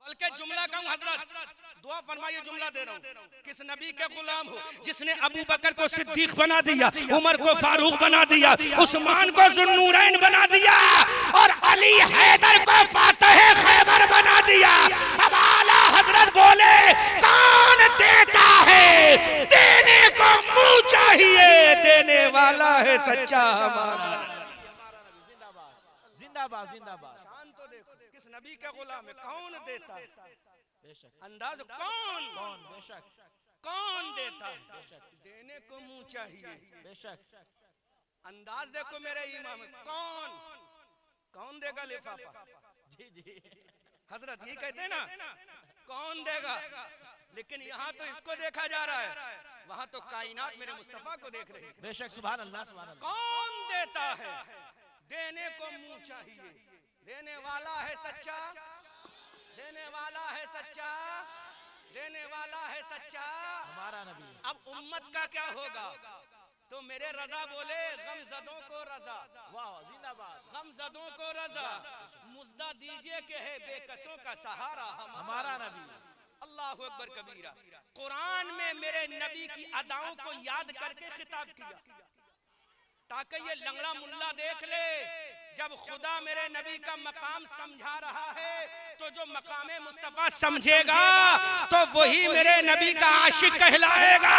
बल्कि जुमला कहूं हजरत, दुआ फरमाइए, जुमला दे रहा हूं, किस नबी के गुलाम हो जिसने अबू बकर को सिद्दीक बना दिया, उमर को फारूक बना दिया, उस्मान को जुन्नूरैन बना दिया और अली हैदर को फातह खैबर बना दिया। अब आला हजरत बोले कौन देता है, देने को मुंह चाहिए, देने वाला है सच्चा हमारा। जिंदाबाद जिंदाबाद। शान तो देखो, किस नबी के गुलाम है, कौन देता है, अंदाज कौन कौन, बेशक कौन देता है, देने को मुंह चाहिए, बेशक। अंदाज देखो मेरे इमाम, कौन कौन देगा लिफाफा। जी जी हजरत ये कहते हैं ना कौन देगा, लेकिन यहाँ तो इसको देखा जा रहा है, वहां तो कायनात मेरे मुस्तफा को देख रही है। बेशक, सुभान अल्लाह सुभान अल्लाह। कौन देता है, देने को मुंह चाहिए, देने वाला है सच्चा, देने वाला है सच्चा, देने वाला है सच्चा हमारा नबी। अब उम्मत का क्या होगा, तो मेरे रजा बोले गमजदों को रजा, वाह जिंदाबाद। गमजदों को रजा, मुजदा दीजिए कि है बेकसों का सहारा हमारा नबी। अल्लाहु अकबर कबीरा। कुरान में मेरे नबी की अदाओं को याद करके खिताब किया ताकि ये लंगड़ा मुल्ला देख ले, जब खुदा मेरे नबी का मकाम समझा रहा है तो जो मकाम मुस्तफा समझेगा तो वही मेरे नबी का आशिक कहलाएगा,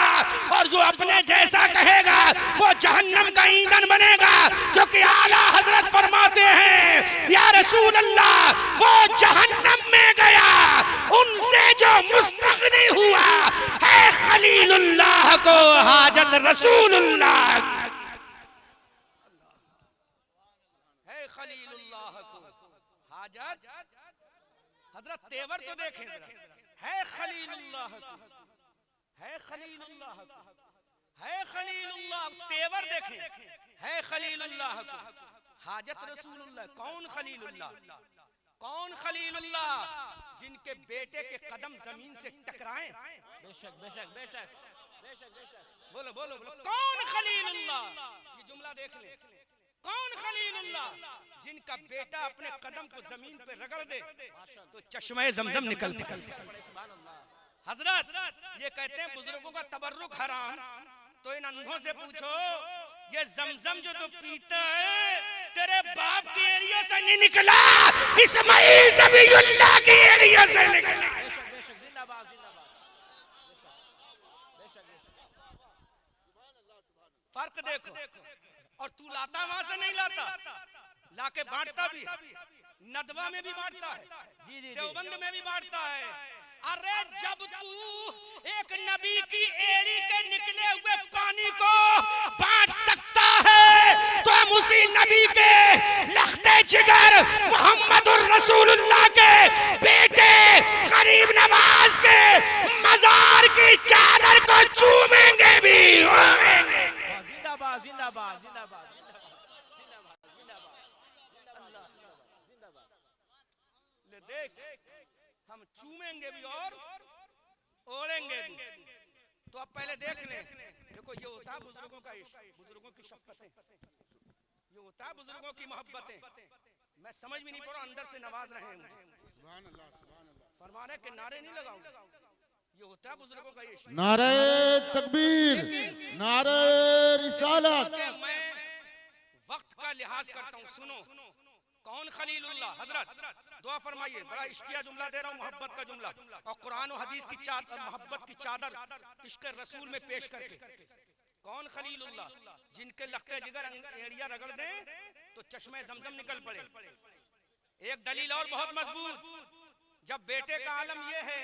और जो अपने जैसा कहेगा वो जहन्नम का ईंधन बनेगा। जो कि आला हजरत फरमाते हैं या रसूल अल्लाह, वो जहन्नम में गया उनसे जो मुस्तगनी हुआ है खलीलुल्लाह को हाजत रसूलुल्लाह की। खलीलुल्लाह को हाजत, हजरत तेवर तो देखें है खलीलुल्लाह को, है खलीलुल्लाह को, है खलीलुल्लाह, तेवर देखें है खलीलुल्लाह को, हाजत रसूलुल्लाह। कौन खलीलुल्लाह, कौन खलीलुल्लाह, जिनके बेटे के कदम जमीन से टकराएं। बेशक बेशक बेशक बेशक बेशक। बोलो बोलो बोलो, कौन खलीलुल्लाह, ये जुमला देख ले, कौन खलीलुल्लाह, जिनका बेटा अपने कदम को जमीन पे रगड़ दे तो चश्मे जमजम निकल पड़े। हजरत ये कहते हैं बुजुर्गों का तबर्रुक हराम, तो इन अंधों से पूछो ये जमजम जो तू पीता है तेरे बाप की एड़ियों से नहीं निकला, इस्माइल ज़बीहुल्लाह की एड़ियों से निकला। बेशक बेशक, जिंदाबाद जिंदाबाद। फर्क देखो, और तू लाता वहां से नहीं लाता, लाके बांटता भी है, नदवा में भी बांटता है, देवबंद में भी बांटता है। अरे जब तू एक नबी की एड़ी के निकले हुए पानी को बांट सकता है तो हम उसी नबी के लख्ते जिगर मोहम्मदुर रसूलुल्लाह के बेटे गरीब नवाज के मजार की चादर को चूमेंगे भी। जिंदाबाद जिंदाबाद जिंदाबाद जिंदाबाद। ले देख, हम चूमेंगे भी और ओढ़ेंगे भी। तो अब पहले देख ले, देखो ये होता है बुजुर्गों का इश्क, बुजुर्गों की शफ़क़तें, ये होता है बुजुर्गों की मोहब्बतें। मैं समझ भी नहीं पड़ा, अंदर से नवाज रहे हैं मुझे, फरमाने के नारे नहीं लगाऊंगा, ये होता है बुजुर्गों का इश्क। नारे तकबीर, नारे रिसालत। मैं वक्त का लिहाज करता हूँ, सुनो कौन खलीलुल्लाह। हजरत दुआ फरमाइए, बड़ा इश्किया जुमला दे रहा हूँ, मोहब्बत का जुमला, और कुरान और हदीस की चादर, मोहब्बत की चादर इश्क रसूल में पेश करके। कौन खलीलुल्लाह, जिनके लख्ते जिगर एड़िया रगड़ दें तो चश्मे जमजम निकल पड़े। एक दलील और बहुत मजबूत, जब बेटे का आलम यह है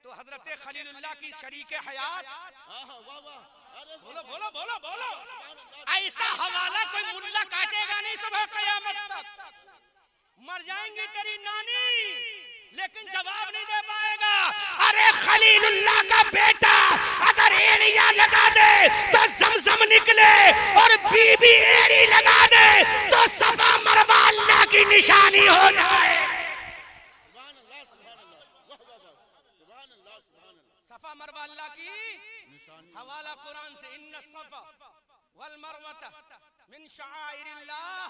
तो हजरत खलीलुल्लाह की शरीक हयात, बोलो बोलो बोलो बोलो, ऐसा हवाला कोई मुल्ला काटेगा नहीं सुबह क़यामत तक। मर जाएंगी तेरी नानी लेकिन जवाब नहीं दे पाएगा। अरे खलीलुल्लाह का बेटा अगर एड़ियां लगा दे तो जमजम निकले, और बीबी एड़ी लगा दे तो सफा मरवा अल्लाह की निशानी हो जाए। सफा मरवा अल्लाह की हवाला कुरान से, इन्ना सफा वल मरवता मिन शाइरिल्लाह,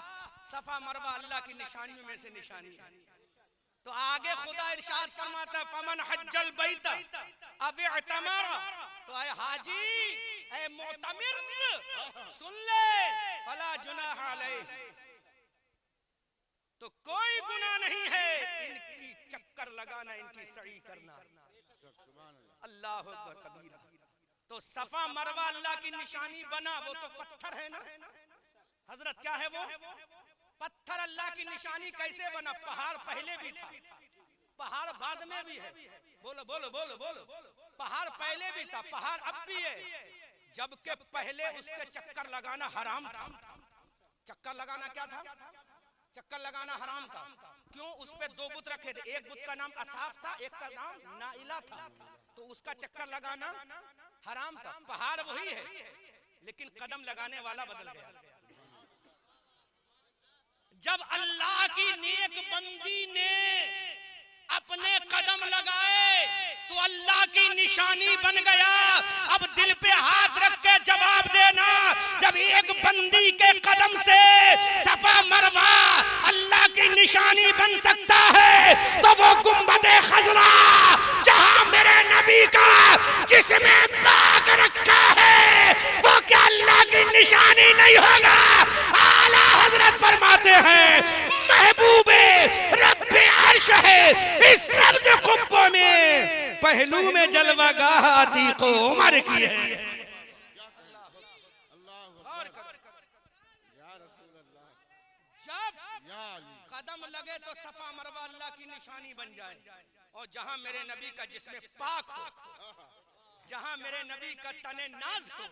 सफा मरवा अल्लाह की निशानियों में से निशानी है। तो आगे खुदा इरशाद फरमाता है फमन हज्जल बैत अब इतमरा, तो ऐ हाजी ऐ मोतमिर सुन ले, फला जुनाह अलैह, तो कोई गुनाह नहीं है इनकी चक्कर लगाना, इनकी सही करना। अल्लाह अकबर कबीरा। तो सफा मरवा अल्लाह की निशानी बना, वो तो पत्थर है ना हजरत, क्या है वो पत्थर। अल्लाह की निशानी कैसे बना? पहाड़ पहले भी था, पहाड़ बाद में भी है। बोलो बोलो बोलो बोलो, पहाड़ पहले भी था, पहाड़ अब भी है, जबकि पहले उसके चक्कर लगाना हराम था। चक्कर लगाना क्या था? चक्कर लगाना हराम था। क्यों? उस पे दो बुत रखे थे, एक बुत का नाम असाफ था, एक का नाम नाइला था, तो उसका चक्कर लगाना हराम था। पहाड़ वही है, लेकिन कदम लगाने वाला बदल गया। जब अल्लाह की नेक बंदी ने अपने कदम लगाए तो अल्लाह की निशानी बन गया। अब दिल पे हाथ रख के जवाब देना, जब एक बंदी के कदम से सफा मरवा अल्लाह की निशानी बन सकता है, तो वो गुंबदे खजरा जहां मेरे नबी का जिसमें पाक रखा है, वो क्या अल्लाह की निशानी नहीं होगा? आला हजरत फरमाते हैं महबूबे रब्बे अर्श है, इस सब्ज कुब्बों में पहलू में जलवागाह अतीक उमर की है। जब कदम लगे तो सफा मरवा अल्लाह की निशानी बन जाए, और जहां मेरे नबी का जिसमें पाक हो, जहां मेरे नबी का तने नाज हो,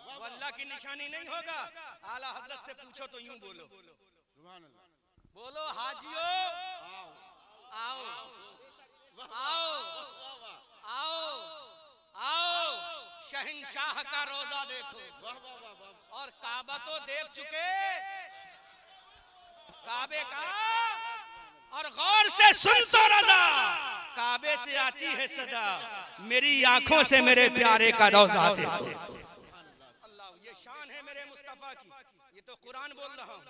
वो अल्लाह की निशानी नहीं होगा। आला हजरत से पूछो तो यूं बोलो, बोलो हाजियो आओ आओ आओ आओ, शहंशाह का रोजा देखो, और काबा तो देख चुके, काबे का, और गौर से सुन तो रजा, काबे से आती है सदा, मेरी आंखों से मेरे प्यारे का रोजा देखो। अल्लाह, ये शान है मेरे मुस्तफा की, ये तो कुरान बोल रहा हूँ,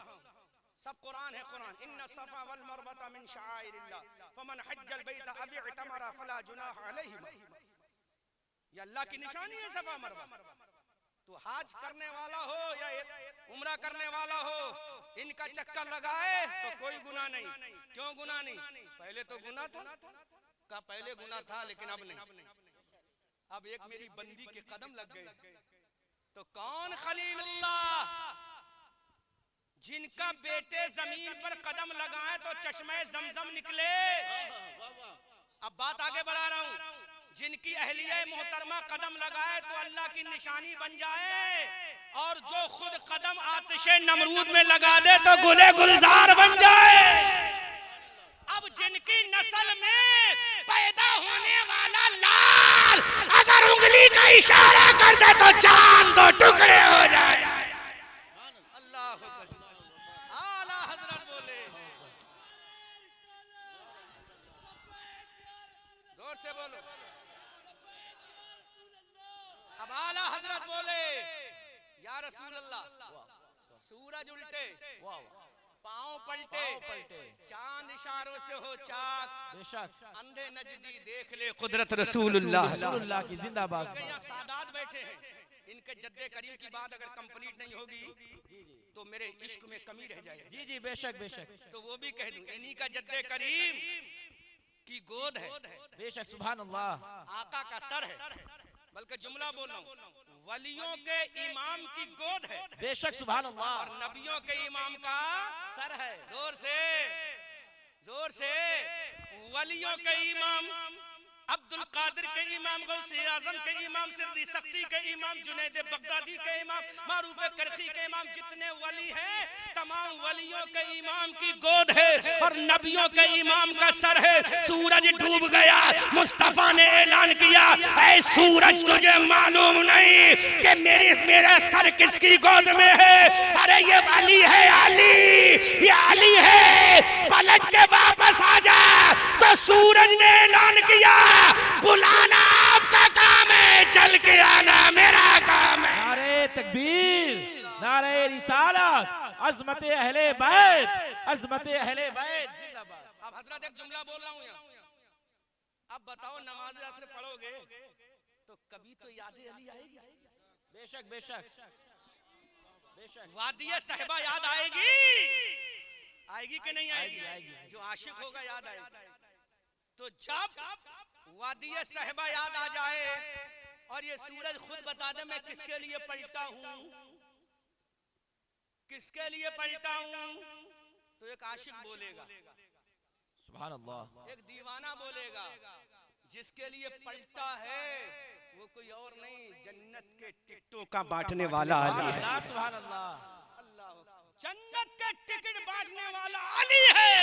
सब कुरान है। कुरान इन्ना सफा वल मरवता मिन शाइरिल्लाह फमन हज्जल बैत अब इतमरा फला जुनाह अलैहिमा, ये अल्लाह की निशानी है सफा मरवा। तो हाज करने वाला हो या उम्रा करने वाला हो, इनका चक्कर लगाए तो कोई गुनाह नहीं। क्यों गुनाह नहीं? पहले तो गुनाह था, का पहले गुनाह था, लेकिन अब नहीं। अब एक मेरी बंदी के कदम लग गए, तो कौन खलीलुल्लाह जिनका बेटे जमीन पर कदम लगाए तो चश्मे जमजम निकले। अब बात आगे बढ़ा रहा हूं, जिनकी अहलिया मोहतरमा कदम लगाए तो अल्लाह की निशानी बन जाए, और जो खुद कदम आतिशे नमरूद में लगा दे तो गुले गुलजार बन जाए। अब जिनकी नस्ल में पैदा होने वाला लाल अगर उंगली का इशारा कर दे तो चांद दो टुकड़े हो जाए। से बोलो, अब आला हजरत बोले या रसूल अल्लाह, सूरज उल्टे, पांव पलटे, चांद इशारों से हो चाक, बेशक अंधे नजदी देख ले कुदरत रसूलुल्लाह की जिंदाबाद। यहाँ सादात बैठे हैं, इनके जद्दे करीम की बात अगर कंप्लीट नहीं होगी तो मेरे इश्क में कमी रह जाएगी। जी जी बेशक बेशक, तो वो भी कह दूं, इन्हीं का जद्दे करीम की गोद है, बेशक सुभान अल्लाह, आका का सर है, बल्कि जुमला बोल रहा हूं, वलियों के इमाम की गोद है, बेशक सुभान अल्लाह, और नबियों के इमाम का सर है। जोर से वलियों के इमाम अब्दुल कादिर के इमाम, गौसे आजम के इमाम, सिर्री सख्ती के इमाम, जुनैद बगदादी के इमाम, मारूफ करखी के इमाम, जितने वली हैं तमाम वलियों के इमाम की गोद है, और नबियों के इमाम का सर है। सूरज डूब गया, मुस्तफा ने ऐलान किया, ऐ सूरज तुझे मालूम नहीं कि मेरा सर किसकी गोद में है? अरे ये अली है, अली, ये अली है, पलट के वापस आ जा। तो सूरज ने ऐलान किया, बुलाना आपका काम है, चल के आना मेरा काम है। नारे तकबीर, नारे रिसालत, अज़मत अहले बैत, अज़मत अहले बैत जिंदाबाद। अब हजरत एक जुमला बोल रहा हूँ यहाँ, अब बताओ नमाज असर पढ़ोगे तो कभी तो याद अली आएगी। बेशक बेशक बेशक। वादिया साहिबा याद आएगी, आएगी कि नहीं आएगी? आएगी। जो आशिक होगा याद आएगी। तो जब वादिया साहिबा याद आ जाए और ये सूरज खुद बता दे मैं किसके लिए पलटा हूं, किसके लिए पलटा हूं, तो एक आशिक बोलेगा, सुभान अल्लाह। एक दीवाना बोलेगा, जिसके लिए पलटा है वो कोई और नहीं, जन्नत के टिकटों का बांटने वाला अली है। सुभान अल्लाह। जन्नत के टिकट बांटने वाला अली है,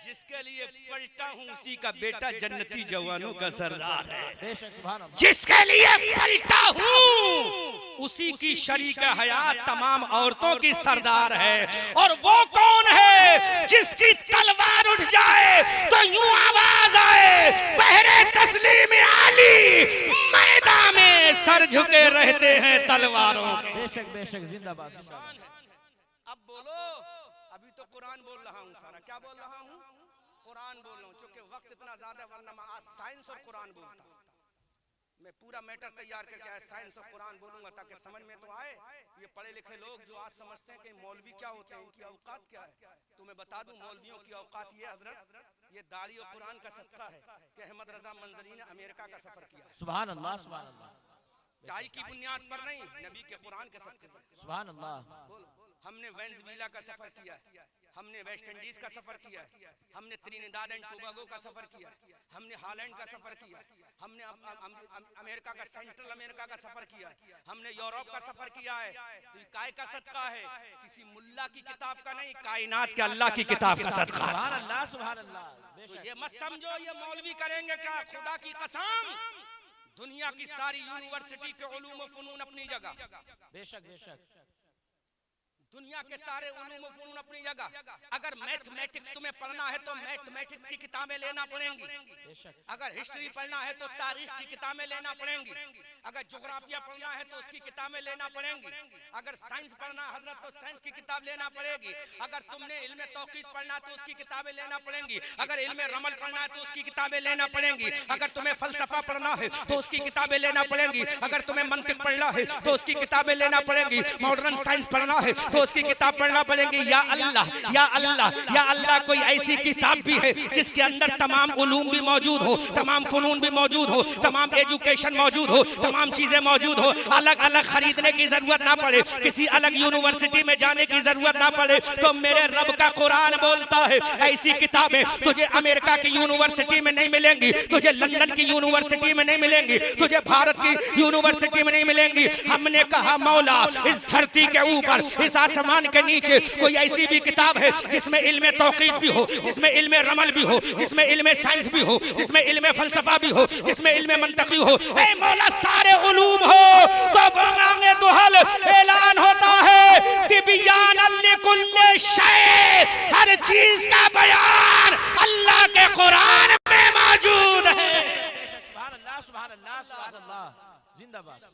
जिसके लिए पलटा हूं उसी का बेटा जन्नती जवानों का सरदार है। बेशक सुभान अल्लाह। जिसके लिए पलटा हूं उसी की शरीक हयात तमाम औरतों की सरदार है। और वो कौन है जिसकी तलवार उठ जाए तो यूं आवाज आए, बहरे तस्लीम आली, मैदान में सर झुके रहते हैं तलवारों के। बेशक बेशक, जिंदाबाद जिंदाबाद। अब बोलो, अभी तो कुरान बोल रहा हूँ सारा, क्या बोल रहा हूँ? कुरान बोल रहा हूँ, चूंकि वक्त इतना ज्यादा, वरना मैं आज साइंस और कुरान बोलता हूँ। मैं पूरा मैटर तैयार करके आया, साइंस और कुरान बोलूंगा ताकि समझ में तो आए। ये पढ़े लिखे लोग जो आज समझते हैं कि मौलवी क्या होते हैं, इनकी औकात क्या है, तो मैं बता दूं मौलवियों की औकात ये हजरत, ये दाढ़ी और कुरान का सदका है कि अहमद रजा मंजरी ने अमेरिका का सफर किया है। सुभान अल्लाह सुभान अल्लाह। टाई की बुनियाद पर नहीं, नबी के कुरान के सदके। सुभान अल्लाह। हमने वेनेजुएला का सफर किया है, हमने वेस्ट इंडीज का सफर किया है, हमने त्रिनिदाद एंड टोबैगो का सफर किया है, हमने हॉलैंड का सफर किया है, हमने अमेरिका का, सेंट्रल अमेरिका का सफर किया है, हमने यूरोप का सफर किया है। तो ये काय का सदका है? किसी मुल्ला की किताब का नहीं, कायनात के अल्लाह की किताब का सदका है। सुभान अल्लाह सुभान अल्लाह। तो ये मत समझो ये मौलवी करेंगे क्या, खुदा की कसम दुनिया की सारी यूनिवर्सिटी के उलूम व फनून अपनी जगह, बेशक बेशक। दुनिया के सारे उलूम व फनून अपनी जगह। अगर मैथमेटिक्स तुम्हें पढ़ना है तो मैथमेटिक्स की किताबें लेना पड़ेंगी, अगर हिस्ट्री पढ़ना है तो तारीख की किताबें लेना पड़ेंगी, अगर ज्योग्राफिया पढ़ना है तो उसकी किताबें लेना पड़ेंगी, अगर साइंस पढ़ना है हजरत तो साइंस की किताब लेना पड़ेगी, अगर तुमने इल्म तौक़ीद पढ़ना है तो उसकी किताबें लेना पड़ेंगी, अगर इल्म रमल पढ़ना है तो उसकी किताबें लेना पड़ेंगी, अगर तुम्हें फलसफा पढ़ना है तो उसकी किताबें लेना पड़ेंगी, अगर तुम्हें मंतिक पढ़ना है तो उसकी किताबें लेना पड़ेंगी, मॉडर्न साइंस पढ़ना है तो उसकी किताब पढ़ना पड़ेगी। या अल्लाह या अल्लाह या अल्लाह, कोई ऐसी किताब भी है जिसके अंदर तमाम उलूम भी मौजूद हो, तमाम फनून भी मौजूद हो, तमाम एजुकेशन मौजूद हो, तमाम चीजें मौजूद हो, अलग अलग खरीदने की जरूरत ना पड़े, किसी अलग यूनिवर्सिटी में जाने की जरूरत ना पड़े। तो मेरे रब का कुरान बोलता है ऐसी किताबें तुझे अमेरिका की यूनिवर्सिटी में नहीं मिलेंगी, तुझे लंदन की यूनिवर्सिटी में नहीं मिलेंगी, तुझे भारत की यूनिवर्सिटी में नहीं मिलेंगी। हमने कहा मौला इस धरती के ऊपर, इस आसमान के नीचे कोई ऐसी भी किताब है जिसमें इल्म तौक़ीद भी हो, जिसमें इल्म रमल भी हो, जिसमें इल्म साइंस भी हो, जिसमें इल्म फलसफा भी हो, जिसमें इल्म मंतकी हो, ऐ मौला सारे उलूम हो। तो बंगांगे दुहल ऐलान होता है तिबियान लिकुल्लि शै, हर चीज का बयान अल्लाह के कुरान में मौजूद है। सुभान अल्लाह सुभान अल्लाह सुभान अल्लाह। जिंदाबाद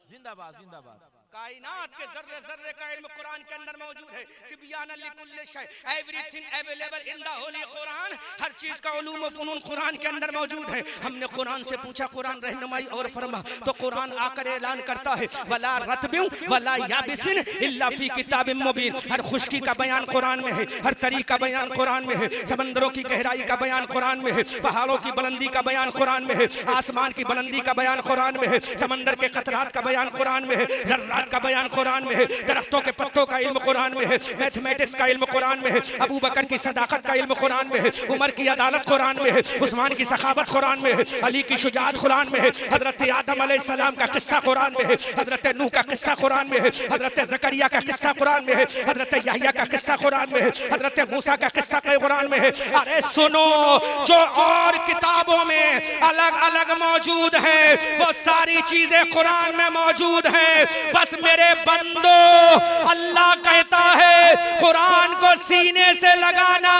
जिंदाबाद जिंदाबाद। कायनात के जर्रे जर्रे का इल्म कुरान के अंदर मौजूद है। तिबियान लिकुल्लि शै, everything available in the holy Quran, हर चीज का उलूम व फनून कुरान के अंदर मौजूद है। हमने कुरान से पूछा कुरान रहनुमाई और फरमा, तो कुरान आकर ऐलान करता है वला रतबिन वला याबिसिन इल्ला फी किताबिन मुबीन, हर खुश्की का बयान कुरान में है, हर तरी का बयान कुरान में है, समंदरों की गहराई का बयान कुरान में है, पहाड़ों की बुलंदी का बयान कुरान में है, आसमान की बुलंदी का बयान कुरान में है, समंदर के कतरात का बयान कुरान में है, जर्रात का बयान कुरान में है, दरख्तों के पत्तों का इल्म कुरान में है, मैथमेटिक्स का इल्म कुरान में है, अबू बकर की सदाकत का इल्म कुरान में है, उमर की अदालत कुरान में है, उस्मान की सखावत कुरान में है, अली की शुजाअत कुरान में है, हजरत आदम अलैहिस्सलाम का किस्सा कुरान में है, हजरत नूह का किस्सा कुरान में है, हजरत जकरिया का किस्सा कुरान में है, हजरत यहया का किस्सा कुरान में है, हजरत मूसा का किस्सा कुरान में है। अरे सुनो, जो और किताबों में अलग अलग मौजूद है वो सारी चीजें कुरान में मौजूद हैं। बस मेरे बंदो, अल्लाह कहता है कुरान को सीने से लगाना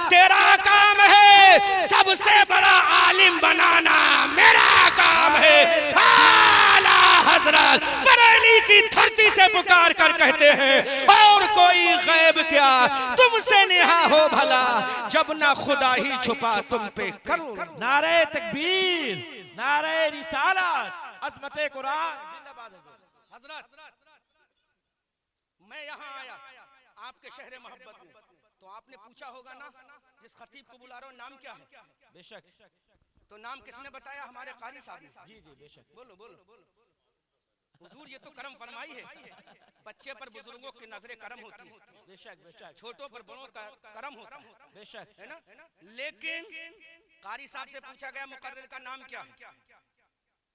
तेरा काम है, सबसे बड़ा आलिम बनाना मेरा काम है। आला हजरत महाराज बरेली की धरती से पुकार कर कहते हैं, और कोई गैब क्या तुमसे नेहा हो भला, जब ना खुदा ही छुपा तुम पे करो। नारे तकबीर, नारे रिसालत, अज़मत कुरान जिंदाबाद। हजरत मैं यहाँ आया आपके शहर मोहब्बत में, तो आपने पूछा होगा ना जिस खतीब को बुला रहे हो नाम क्या है? बेशक। तो नाम किसने बताया? हमारे कारी साहब ने। जी जी बेशक। बोलो बोलो। हुजूर ये तो करम फरमाई है, बच्चे पर बुजुर्गों की नजरे करम होती है, बेशक बेशक। छोटों पर बड़ों का करम होता है, बेशक, है ना। लेकिन कारी साहब से पूछा गया मुकर्रिर का नाम क्या है,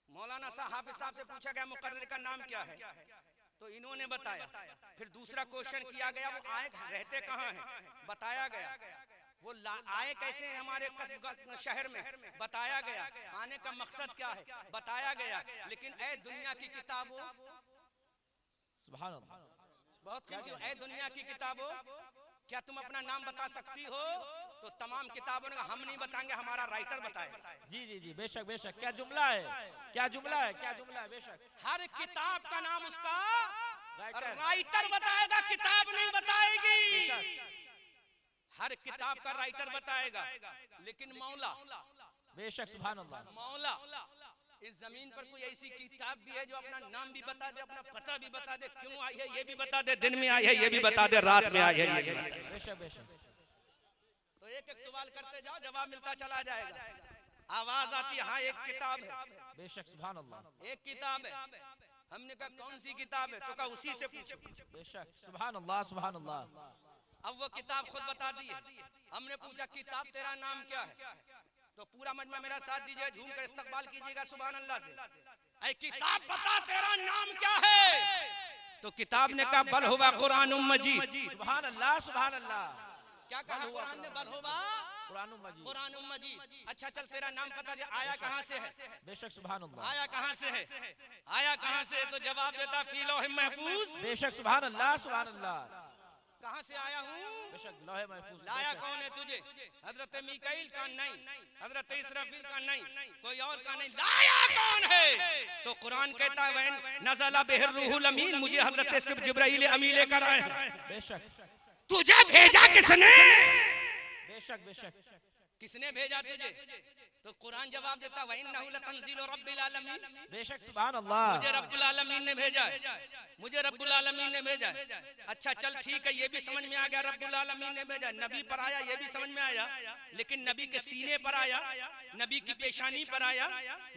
मौलाना साहब हाफिज साहब से पूछा गया मुकर्रिर का नाम क्या है, तो इन्होंने बताया। फिर दूसरा क्वेश्चन किया गया वो आए रहते कहाँ हैं, बताया गया। वो आए कैसे हैं हमारे शहर में, बताया गया। आने का मकसद क्या है, बताया गया। लेकिन ऐ दुनिया की किताबों, सुभान अल्लाह, बहुत कीमती, ऐ दुनिया की किताबों क्या तुम अपना नाम बता सकती हो? तो तमाम किताबों ने हम नहीं बताएंगे, हमारा राइटर बताएगा। जी जी जी बेशक बेशक। क्या जुमला है, क्या जुमला है, क्या जुमला है, बेशक। हर किताब का नाम उसका राइटर राइटर बताएगा, किताब नहीं बताएगी। बेशक। हर किताब का राइटर बताएगा, लेकिन मौला, बेशक सुभान अल्लाह, मौला इस जमीन पर कोई ऐसी किताब भी है जो अपना नाम भी बता दे, अपना पता भी बता दे, क्यों आई है ये भी बता दे, दिन में आई है ये भी बता दे, रात में आई है ये भी बता दे। बेशक बेशक। तो एक एक सवाल करते जाओ, जवाब मिलता चला जाएगा। आवाज आती है, हाँ एक किताब है, बेशक सुभान अल्लाह, एक किताब है। हमने कहा कौन सी किताब है, तो कहा उसी से पूछो। बेशक सुभान अल्लाह, सुभान अल्लाह। अब वो किताब खुद बता दी है। हमने पूछा किताब तेरा नाम क्या है, तो पूरा मजमा मेरा साथ दीजिए, झूम कर इस्तकबाल कीजिएगा सुभान अल्लाह से। ऐ किताब बता तेरा नाम क्या है, तो किताब ने कहा बल हुआ कुरान मजीद। सुभान अल्लाह, सुभान अल्लाह। क्या कहा कुरान ने? बल हुआ कुरान मजीद, कुरान मजीद। अच्छा चल तेरा नाम पता दे, आया कहाँ से है? बेशक सुभान अल्लाह। आया कहाँ से है, आया कहाँ से? तो जवाब देता फी लौह महफूज। बेशक सुभान अल्लाह, सुभान अल्लाह। कहाँ से आया हूँ? बेशक लौह महफूज। लाया कौन है तुझे? हजरत मीकाईल का नहीं, हजरत इसराफील का नहीं, कोई और का नहीं, लाया कौन है? तो कुरान कहता है वैन नज़ला बिहिर रूहुल अमीन, मुझे हजरत जिब्राईल अमीन लेकर आए हैं। बेशक। तुझे भेजा किसने? बेशक बेशक। किसने भेजा तुझे? तो कुरान जवाब देता वह इन्नहु लतंज़ीलु रब्बिल आलमीन। बेशक सुभान अल्लाह। मुझे रब्बुल आलमीन ने भेजा है, मुझे रब्बुल आलमीन ने भेजा है। अच्छा चल ठीक है, ये भी समझ में आ गया रब्बुल आलमीन ने भेजा। नबी पर आया ये भी समझ में आया, लेकिन नबी के सीने पर आया, नबी की पेशानी पर आया,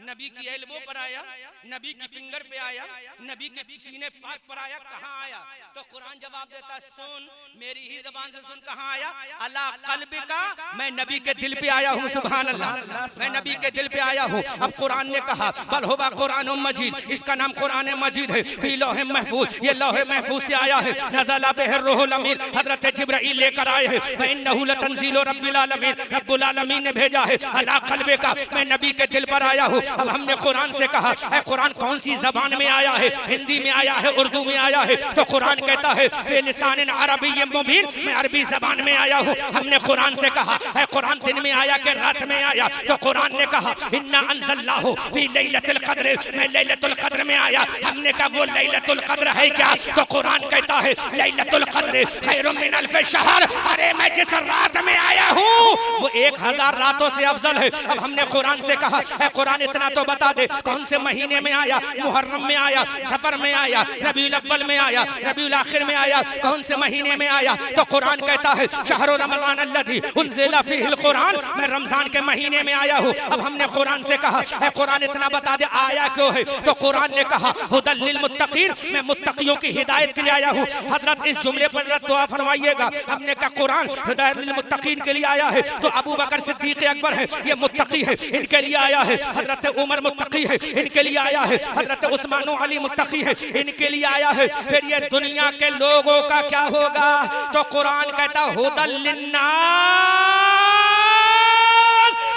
नबी की एल्बो पर आया, नबी की फिंगर पे आया, नबी के सीने पाक पर आया, कहाँ आया? तो कुरान जवाब देता सुन, मेरी ही जबान से सुन, कहाँ आया? अला क़ल्बिका, मैं नबी के दिल पे आया हूँ। सुभान अल्लाह, मैं नबी के दिल पे आया हूँ। अब कुरान ने कहा बल हुवा कुरान मजीद, इसका नाम कुरान मजीद है। फी लौह महफूज, ये लौह महफूज से आया है। नज़ला बिहिर रूहुल अमीन, हजरत जिब्राईल लेकर आए हैं। व इन्नहु लतंज़ीलु रब्बिल आलमीन, रब्बुल आलमीन ने भेजा है। अला क़ल्बिका, मैं नबी के दिल पर आया हूँ। अब हमने कुरान से कहा है कुरान कौन सी जबान में आया है? हिंदी में आया है, उर्दू में आया है? तो कुरान कहता है बिलिसान अरबिय्य मुबीन, मैं अरबी जबान में आया हूँ। हमने कुरान से कहा है कुरान दिन में आया कि रात में आया? तो कुरान ने कहा इन्ना अंज़लनाहु फी लैलतुल क़द्र, मैं लैलतुल क़द्र में आया। हमने कहा वो लैलतुल क़द्र है क्या? तो कुरान कहता है लैलतुल क़द्र खैरुम मिन अल्फ शहर, अरे मैं जिस रात में आया हूँ वो 1000 रातों से अफजल है। अब हमने कुरान से कहा है कुरान इतना तो बता दे कौन से महीने में आया? मुहर्रम में आया, सफर में आया, रबीउल अव्वल में आया, रबीउल आखिर में आया, कौन से महीने में आया? तो कुरान कहता है शहरु रमज़ान अल्लज़ी उन्ज़िला फ़ीहिल कुरान, मैं रमजान के महीने में आया हूँ। अब हमने कुरान से कहा है कुरान इतना बता दे आया क्यों है? तो कुरान ने कहा हुदल लिल मुत्तकीन, मैं मुत्तकियों की हिदायत के लिए आया हूँ। हजरत इस जुमले पर जरा दुआ फरमाइएगा। हमने कहा कुरान हिदायत लिल मुत्तकीन के लिए आया है, तो अबू बकर सिद्दीक़ अकबर है, ये मुत्तकी है, इनके लिए आया है। हजरत उमर मुत्तकी है, इनके लिए आया है। हजरत उस्मान अली मुत्तकी है, इनके लिए आया है। फिर ये दुनिया के लोगों का क्या होगा? तो कुरान कहता हुदल लिन्नास,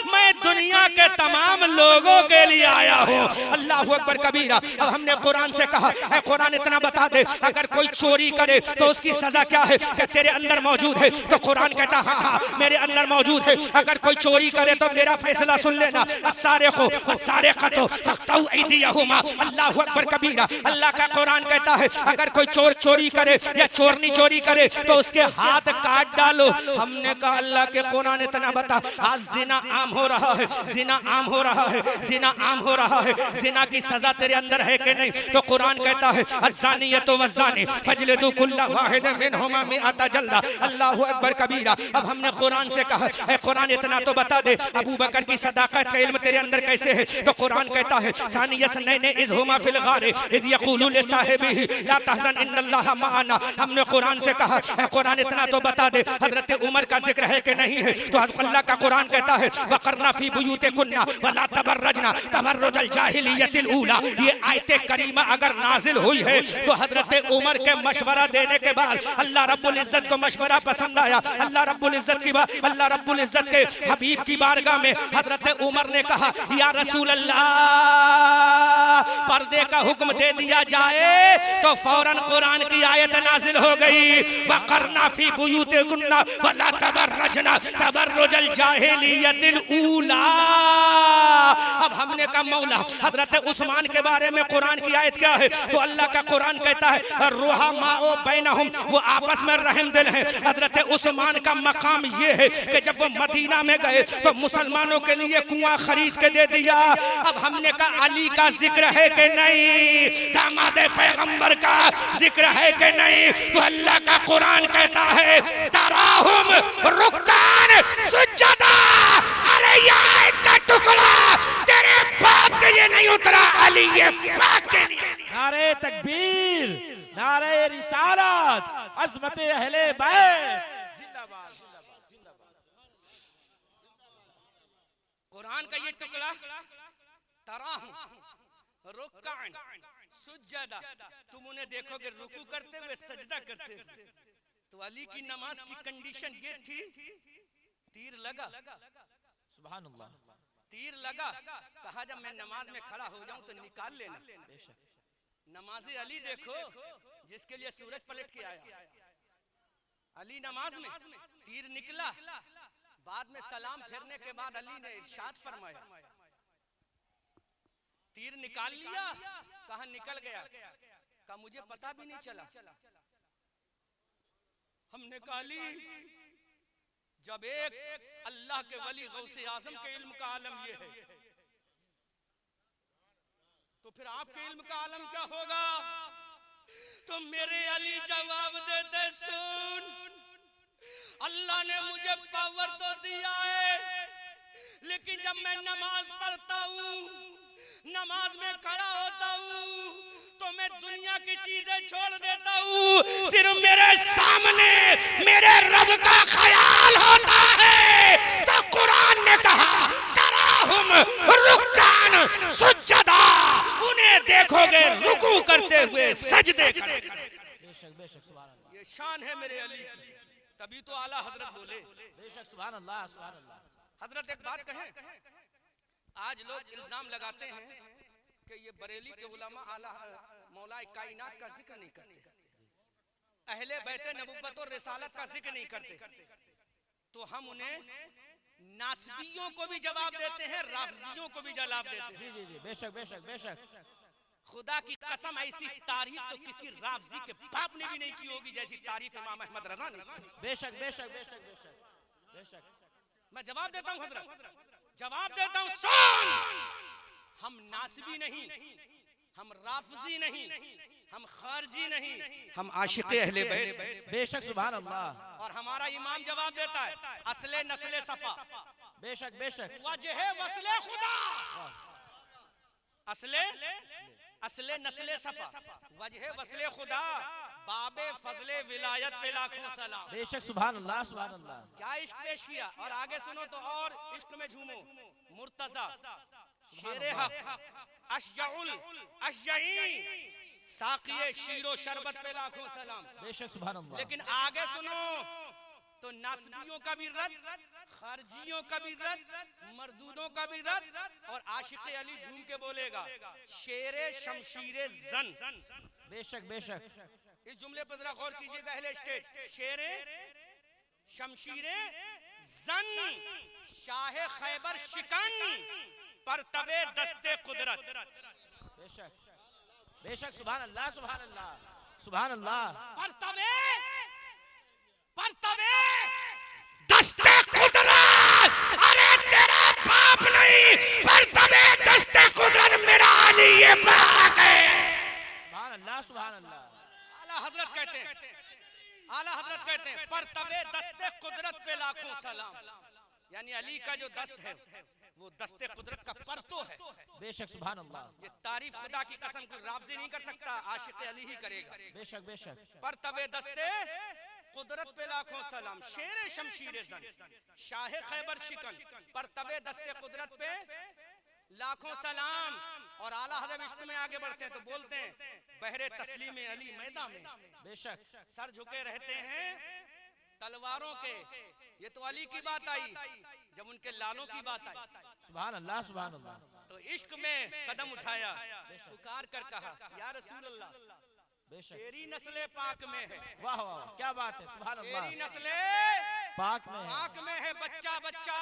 मैं दुनिया के तमाम लोगों के लिए आया हो। अल्लाह अकबर कबीरा। अब हमने कुरान से कहा है कुरान इतना बता दे, अगर कोई चोरी करे तो उसकी सजा क्या है? कि तेरे अंदर मौजूद है। तो कुरान कहता हाँ हाँ मेरे अंदर मौजूद है। अगर कोई चोरी करे तो मेरा फैसला सुन लेना, अल्लाह अकबर कबीरा। अल्लाह का कुरान कहता है अगर कोई चोर चोरी करे या चोरनी चोरी करे तो उसके हाथ काट डालो। हमने कहा अल्लाह के कुरान इतना बता, आज जिना आम हो रहा है, जिना आम हो रहा है, जिना आम हो रहा है, जिना की सजा तेरे अंदर है कि नहीं? तो कुरान कहता है अज़्ज़ानियतु वज़्ज़ानी फजलिदू कुल्ला वाहिद मिनहुमा मिअता जल्दा। अल्लाहु अकबर कबीरा। अब हमने कुरान से कहा है कुरान इतना तो बता दे अबू बकर की सदाकत का इल्म तेरे अंदर कैसे है? तो कुरान कहता है सानियसनैनि इज़ हुमा फिल गारि इज़ यक़ूलु लिसाहिबिही ला तहज़न इन्नल्लाह मअना। हमने कुरान से कहा है कुरान इतना तो बता दे हजरत उमर का जिक्र है कि नहीं है? तो अल्लाह का कुरान कहता है वक़रना फी बुयूतिकुन्ना वला तबर्रजना तबर्रुजल जाहिलियतिल ऊला। ये आयत करीमा अगर नाजिल हुई है तो हजरत उमर के मशवरा देने के बाद अल्लाह रब्बुल इज्जत को मशवरा पसंद आया। अल्लाह रब्बुल इज्जत के हबीब की बारगाह में हजरत उमर ने कहा या रसूल अल्लाह पर्दे का हुक्म दे दिया जाए। तो फौरन कुरान की आयत नाजिल हो गई वक़रना फी बुयूतिकुन्ना वला तबर्रजना तबर्रुजल जाहिलियतिल ऊला। अब हमने कहा मौला हजरत उस्मान के बारे में कुरान की आयत क्या है? तो अल्लाह का कुरान कहता है रुहमाओ बैनहुम, वो आपस में रहम दिल है। हजरत उस्मान का मकाम ये है कि जब वो मदीना में गए तो मुसलमानों के लिए कुआं खरीद के दे दिया। अब हमने कहा अली का जिक्र है कि नहीं? दामाद पैगंबर का जिक्र है कि नहीं? तो अल्लाह का कुरान कहता है तराहुम रुक्कान सुज्जदा। अरे ये आयत का टुकड़ा तेरे बाप के लिए नहीं उतरा, अली ये पाक के लिए। नारे तकबीर, नारे रिसालत, अज़मत अहले बैत जिंदाबाद जिंदाबाद जिंदाबाद। कुरान का ये टुकड़ा तराहुम रुक्कान सुज्जदा, तुम उन्हें देखोगे रुकू करते हुए सजदा करते हुए। तो अली की नमाज की कंडीशन ये थी तीर लगा, सुभान अल्लाह, तीर लगा, कहा जब मैं नमाज में खड़ा हो जाऊं तो निकाल लेना। नमाज़े अली देखो जिसके लिए सूरज पलट के आया, अली नमाज में तीर निकला, बाद में सलाम फिरने के बाद अली ने इरशाद फरमाया तीर निकाल लिया, कहा निकल गया, कहा मुझे पता भी नहीं चला। हमने कहा अली जब एक अल्लाह के वली गौसे आजम के इल्म का आलम ये है तो फिर आपके इल्म का आलम क्या होगा? तो मेरे अली जवाब देते सुन, अल्लाह ने मुझे पावर तो दिया है लेकिन जब मैं नमाज पढ़ता हूँ, नमाज में खड़ा होता हूँ तो मैं दुनिया की चीजें छोड़ देता हूँ, सिर्फ मेरे सामने मेरे रब का ख्याल होता है। तो कुरान ने कहा तराहुम रुक्कान सुज्जदा, उन्हें देखोगे रुकू करते हुए सजदे करते। बेशक बेशक सुभान अल्लाह, ये शान है मेरे अली की, तभी तो आला हजरत बोले। बेशक सुभान अल्लाह सुभान अल्लाह। हजरत एक बात कहें, आज लोग इल्जाम लगाते हैं कि ये बरेली के उलमा आला मौला कायनात का जिक्र नहीं करते, अहले बैत नबुव्वत और रिसालत का जिक्र नहीं करते। तो हम उन्हें नासबियों को भी जवाब देते हैं, राफजियों को भी जवाब देते हैं। जी जी जी बेशक बेशक बेशक। खुदा की कसम ऐसी तारीफ तो किसी राफजी के बाप ने भी नहीं की होगी जैसी तारीफ इमाम अहमद रजा ने की। बेशक बेशक बेशक बेशक बेशक। मैं जवाब देता हूँ हजरत, जवाब देता हूँ सुन, हम नासबी नहीं, हम राफजी नहीं, हम खारजी नहीं, हम आशिक़े अहले बैत। बेशक सुभान अल्लाह। और हमारा इमाम जवाब देता है असले नस्ले सफा, बेशक बेशक। वजह वसले खुदा, असले नस्ले सफा, वजह वसले खुदा, बाबे फजले विलायत पे लाखों सलाम। बेशक सुभान अल्लाह सुभान अल्लाह। क्या इश्क पेश किया, और आगे सुनो तो और इश्क में झूमो। मुर्तजा शेरे हक अशजाउल अशजाई साकिए शीरो शरबत पे लाखों सलाम। बेशक सुभान अल्लाह। लेकिन आगे सुनो तो नासबियों का भी रद्द, खारजियों का भी रद, मरदूदों का भी रद, और आशिक अली झूम के बोलेगा शेरे शमशीरे जन। बेशक बेशक। इस जुमले पर जरा गौर कीजिएगा अहले स्टेज। शेरे शमशीरे जन, शाहे खैबर शिकन, पर तबे दस्ते कुदरत। बेशक बेशक। सुभान अल्लाह सुभान अल्लाह सुभान अल्लाह। पर तबे दस्ते कुदरत, अरे तेरा बाप नहीं, पर तबे दस्ते कुदरत मेरा अली ये पाक है। सुभान अल्लाह सुभान अल्लाह। आला हजरत कहते हैं, आला हजरत कहते हैं पर तबे दस्ते कुदरत पे लाखों सलाम। यानी अली का जो दस्त है वो दस्ते कुदरत का पर तो है। बेशक सुभान अल्लाह। ये तारीफ खुदा की कसम कोई रावजी नहीं कर सकता, आशिक अली ही करेगा। बेशक बेशक। पर तबे दस्ते कुदरत पे लाखों सलाम, शेरे शमशीरे जन, शाहे खैबर शिकन, पर तबे दस्ते कुदरत पे लाखों सलाम। और आला हज़रत इश्क में आगे बढ़ते हैं तो बोलते हैं बहरे तस्लीम अली मैदान में बेशक। सर झुके रहते हैं तलवारों के। ये तो अली की बात आई, जब उनके लालों की बात आई सुभान अल्लाह सुभान अल्लाह। तो इश्क में कदम उठाया, पुकार कर कहा या रसूल अल्लाह बेशक। तेरी नस्ले पाक में है। वाह वाह क्या बात है सुभान अल्लाह। तेरी नस्ले पाक में है, पाक में है, बच्चा बच्चा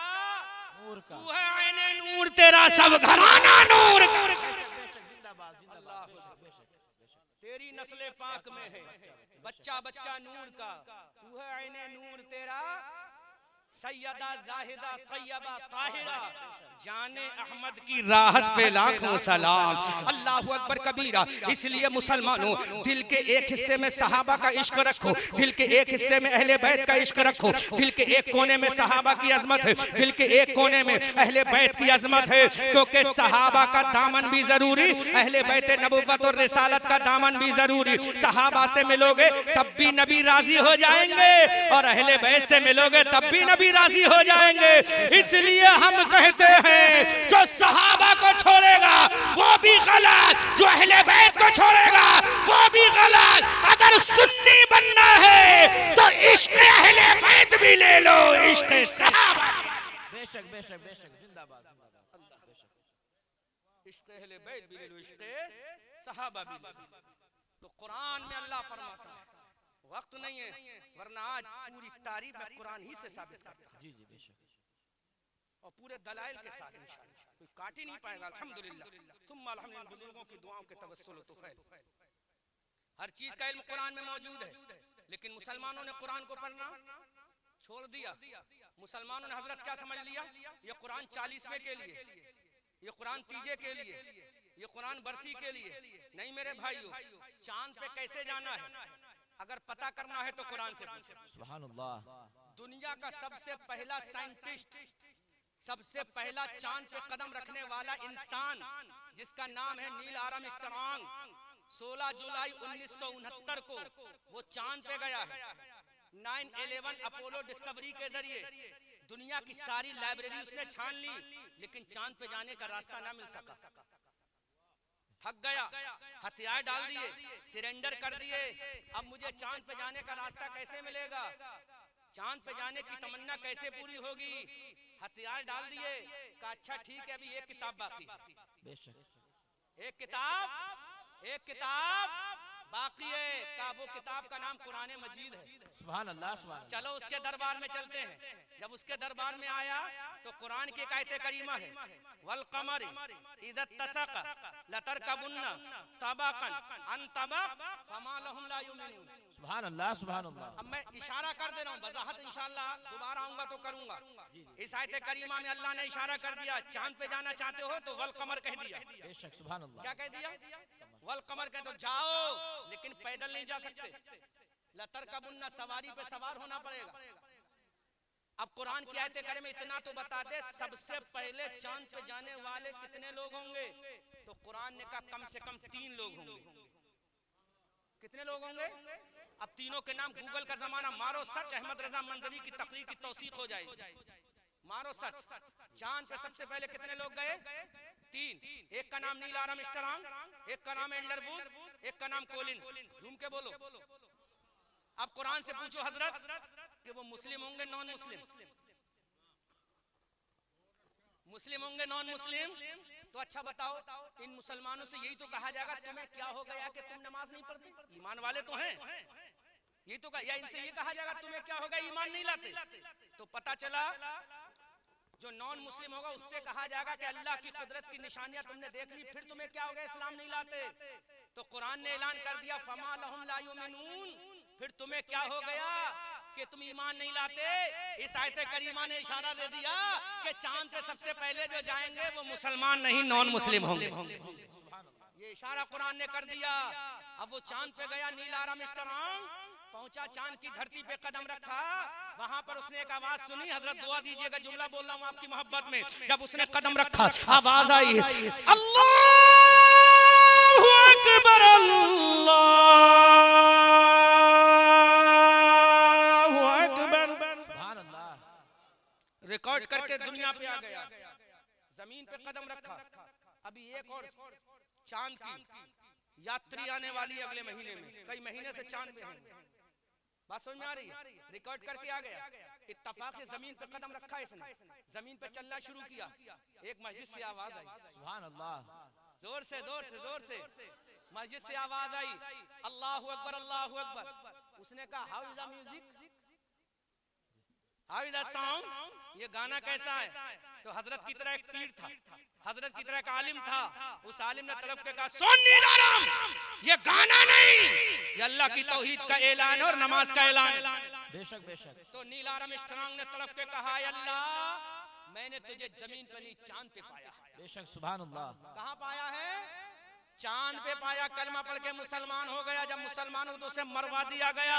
नूर का। तू है आईने नूर, तेरा सब घराना नूर का। बेशक बेशक। जिंदाबाद जिंदाबाद। बेशक बेशक बेशक। तेरी नस्ले पाक में है, बच्चा बच्चा नूर का, तू है आईने नूर, तेरा सैयदा जाहिदा तैयबा ताहिरा, जाने अहमद की राहत पे लाखों सलाम। अल्लाहु अकबर कबीरा। इसलिए मुसलमानों दिल के एक हिस्से में सहाबा का इश्क रखो, दिल के एक हिस्से में अहले बैत का इश्क रखो। दिल के एक कोने में सहाबा की अजमत है, दिल के एक कोने में अहले बैत की अजमत है, क्योंकि सहाबा का दामन भी जरूरी, अहले बैत नबुव्वत और रिसालत का दामन भी जरूरी। सहाबा से मिलोगे तब भी नबी राजी हो जाएंगे, और अहले बैत से मिलोगे तब भी नबी राजी हो जाएंगे। इसलिए हम कहते हैं जो सहाबा को छोड़ेगा वो भी गलत, जो अहले बैत को छोड़ेगा वो भी गलत। अगर सुन्नी बनना है तो इश्क अहले बैत भी ले लो, इश्क सहाबा। बेशक बेशक बेशक। जिंदाबाद जिंदाबाद। बेशक। इश्क अहले बैत भी ले लो, इश्क सहाबा भी ले लो। तो कुरान में अल्लाह फरमाता है, वक्त नहीं है वरना आज पूरी तारीफ मैं कुरान ही से साबित करता हूं, जी जी बेशक। और पूरे दलाइल के साथ इंशाअल्लाह, कोई काट ही नहीं पाएगा। अल्हम्दुलिल्लाह सुम्मा अल्हम्दुलिल्लाह, बुजुर्गों की दुआओं के तवस्सुल तो खैर। हर चीज का इल्म कुरान में मौजूद है, लेकिन मुसलमानों ने कुरान को पढ़ना छोड़ दिया। मुसलमानों ने हजरत क्या समझ लिया, ये कुरान 40वें के लिए, ये कुरान तीजे के लिए, ये कुरान बरसी के लिए। नहीं मेरे भाइयों, चांद पे कैसे जाना है अगर पता करना है तो कुरान से पूछो। सुभान अल्लाह। दुनिया का सबसे पहला साइंटिस्ट, सबसे पहला चांद पे कदम रखने वाला इंसान जिसका नाम है नील आर्मस्ट्रांग, 16 जुलाई 1969 को वो चांद पे गया है। 9/11 अपोलो डिस्कवरी के जरिए दुनिया की सारी लाइब्रेरी उसने छान ली, लेकिन चांद पे जाने का रास्ता ना मिल सका। थक गया, हथियार डाल दिए, सरेंडर कर दिए। अब मुझे चांद पे जाने का रास्ता कैसे मिलेगा, चांद पे जाने की तमन्ना कैसे पूरी होगी। हथियार डाल दिए, कहा अच्छा ठीक है अभी एक किताब बाकी, बेशक। एक किताब बाकी है। का वो किताब का नाम कुरान मजीद है। सुभान अल्लाह सुभान। चलो उसके दरबार में चलते हैं। जब उसके दरबार में आया तो कुरान की आयत करीमा है, वल कमरी इज़ा तसक़ लतरकबुन्ना तबक़न अन तबक़ फमा लहुम ला युमिनून। सुभान अल्लाह सुभान अल्लाह। अब मैं इशारा कर दे रहा हूँ, वजाहत इंशाअल्लाह दोबारा आऊंगा तो करूंगा। इस आयत करीमा में अल्लाह ने इशारा कर दिया, चांद पे जाना चाहते हो तो वल कमर कह दिया। बेशक सुभान अल्लाह। क्या कह दिया, वल कमर कह तो जाओ, लेकिन पैदल नहीं जा सकते। लतरकबुन्ना, सवारी पे सवार होना पड़ेगा। अब कुरान की आयत करीम में इतना तो बता दे, सबसे पहले चांद पे जाने वाले कितने लोग होंगे, तो कुरान ने कहा कम से कम 3 लोग होंगे। कितने लोग होंगे? अब तीनों के नाम, गूगल का जमाना, मारो सर्च, अहमद रजा मंजरी की तकरीर की तौसीक हो जाएगी। मारो सर्च, चांद पे सबसे पहले कितने लोग गए? 3। एक का नाम नील आर्मस्ट्रांग, एक का नाम एल्डर वुड्स, एक का नाम कोलिंस। झूम के बोलो। अब कुरान से पूछो हजरत कि वो मुस्लिम होंगे नॉन मुस्लिम? मुस्लिम होंगे नॉन मुस्लिम? तो अच्छा बताओ, इन मुसलमानों से यही तो कहा जाएगा तुम्हें क्या हो गया कि तुम नमाज नहीं पढ़ते? ईमान वाले तो हैं, ये तो या इनसे ये कहा जाएगा तुम्हें क्या होगा ईमान नहीं लाते? तो पता चला जो नॉन मुस्लिम होगा उससे कहा जाएगा कि अल्लाह की कुदरत की निशानियां तुमने देख ली, फिर तुम्हें क्या हो गया इस्लाम नहीं लाते? तो कुरान ने ऐलान कर दिया फमा लहुम ला युमिनून, फिर तुम्हें क्या हो गया कि तुम ईमान नहीं लाते? इस आयत करीमा ने इशारा दे दिया कि चांद पे सबसे पहले जो जाएंगे वो मुसलमान नहीं नॉन मुस्लिम होंगे। ये इशारा कुरान ने कर दिया। अब वो चांद पे गया, नील आर्मस्ट्रांग पहुंचा, चांद की धरती पे कदम रखा, वहां पर उसने एक आवाज सुनी। हजरत दुआ दीजिएगा, जुमला बोल रहा हूं आपकी मोहब्बत में। जब उसने कदम रखा आवाज आई अल्लाहु अकबर अल्लाहु अकबर। सुभान अल्लाह। रिकॉर्ड करके दुनिया पे आ गया, जमीन पे कदम रखा। अभी एक और चांद की यात्री आने वाली अगले महीने में, कई महीने से चांद पे हैं। बात समझ में आ रही है? रिकॉर्ड करके आ गया, इत्तफाक से जमीन पे कदम रखा इसने, जमीन पे चलना शुरू किया। एक मस्जिद से आवाज आई, सुभान अल्लाह, जोर से जोर से जोर से मस्जिद से आवाज आई अल्लाहु अकबर अल्लाहु अकबर। उसने कहा how is the music, how is the song, ये गाना कैसा है? तो हजरत की तरह एक पीर था, हजरत की तरह एक आलिम था। उस आलिम ने तड़प के कहा सुन नीलाराम, ये गाना नहीं, ये अल्लाह की तौहीद का ऐलान और नमाज का ऐलान। बेशक बेशक। तो नीलाराम स्ट्रांग ने तड़प के कहा अल्लाह, मैंने तुझे जमीन पे नहीं चांद पे पाया। बेशक सुभान अल्लाह। कहाँ पाया है? चांद पे पाया। कलमा पढ़ के मुसलमान हो गया। जब मुसलमान हो तो उसे मरवा दिया गया।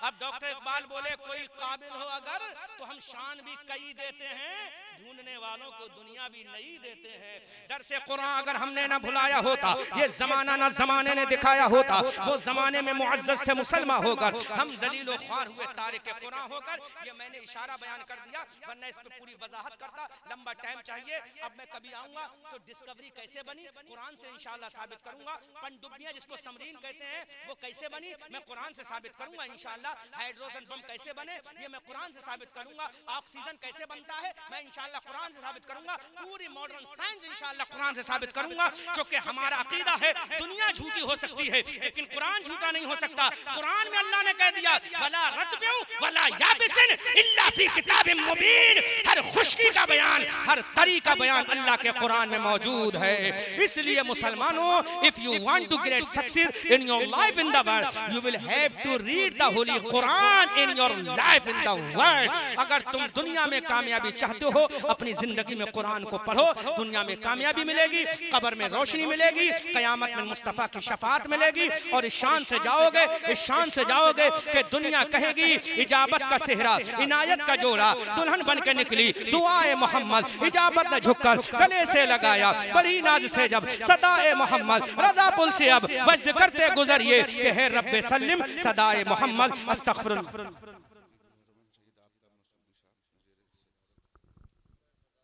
अब डॉक्टर इकबाल बोले कोई काबिल हो अगर तो हम शान भी कई देते हैं, ढूंढने वालों को दुनिया भी नई देते हैं। दरसे कुरान अगर हमने ना भुलाया होता, ये जमाना ना जमाने ने दिखाया होता, वो जमाने में मुअज्जज थे मुसलमान होकर, हम जलीलो ख्वार हुए तारिक कुरान होकर। ये मैंने इशारा बयान कर दिया, वरना इस पे पूरी वजाहत करता, लंबा टाइम चाहिए। अब मैं कभी आऊंगा तो डिस्कवरी कैसे बनी कुरान से इंशाल्लाह साबित करूंगा। पनडुब्बियां जिसको समरीन कहते हैं वो कैसे बनी, मैं कुरान से साबित करूंगा इंशाल्लाह। हाइड्रोजन बम कैसे बने, ये मैं कुरान से साबित करूंगा। ऑक्सीजन कैसे बनता है, मैं इंशाल्लाह कुरान से साबित करूंगा। पूरी मॉडर्न साइंस इंशाल्लाह कुरान से साबित करूंगा। क्योंकि हमारा अकीदा है दुनिया झूठी हो सकती है लेकिन कुरान झूठा नहीं हो सकता। कुरान में अल्लाह ने कह दिया वला रत्बिन वला याबिसिन इल्ला फी किताबिन मुबीन, हर खुश्की का बयान, हर तरी का बयान अल्लाह के कुरान में मौजूद है। इसलिए मुसलमानों, if you want to get success in your life in the world, you will have to read the holy Quran in your life in the world. अगर तुम दुनिया में कामयाबी चाहते हो, अपनी जिंदगी में कुरान को पढ़ो, दुनिया में कामयाबी मिलेगी, कब्र में रोशनी मिलेगी, कयामत में मुस्तफा की शफाअत मिलेगी। और इस शान से जाओगे, इस शान से जाओगे कि दुनिया कहेगी इजाबत का सेहरा, इनायत का जोड़ा, दुल्हन बन के निकली, दुआए मोहम्मद, इजाबत ने झुककर गले से लगाया, बड़ी नाज से जब सदाए मोहम्मद, रजा पुल से अब वज्द करते गुजरिए कि है रब्बे सल्लिम सदाए मोहम्मद अस्तगफिरुल्लाह।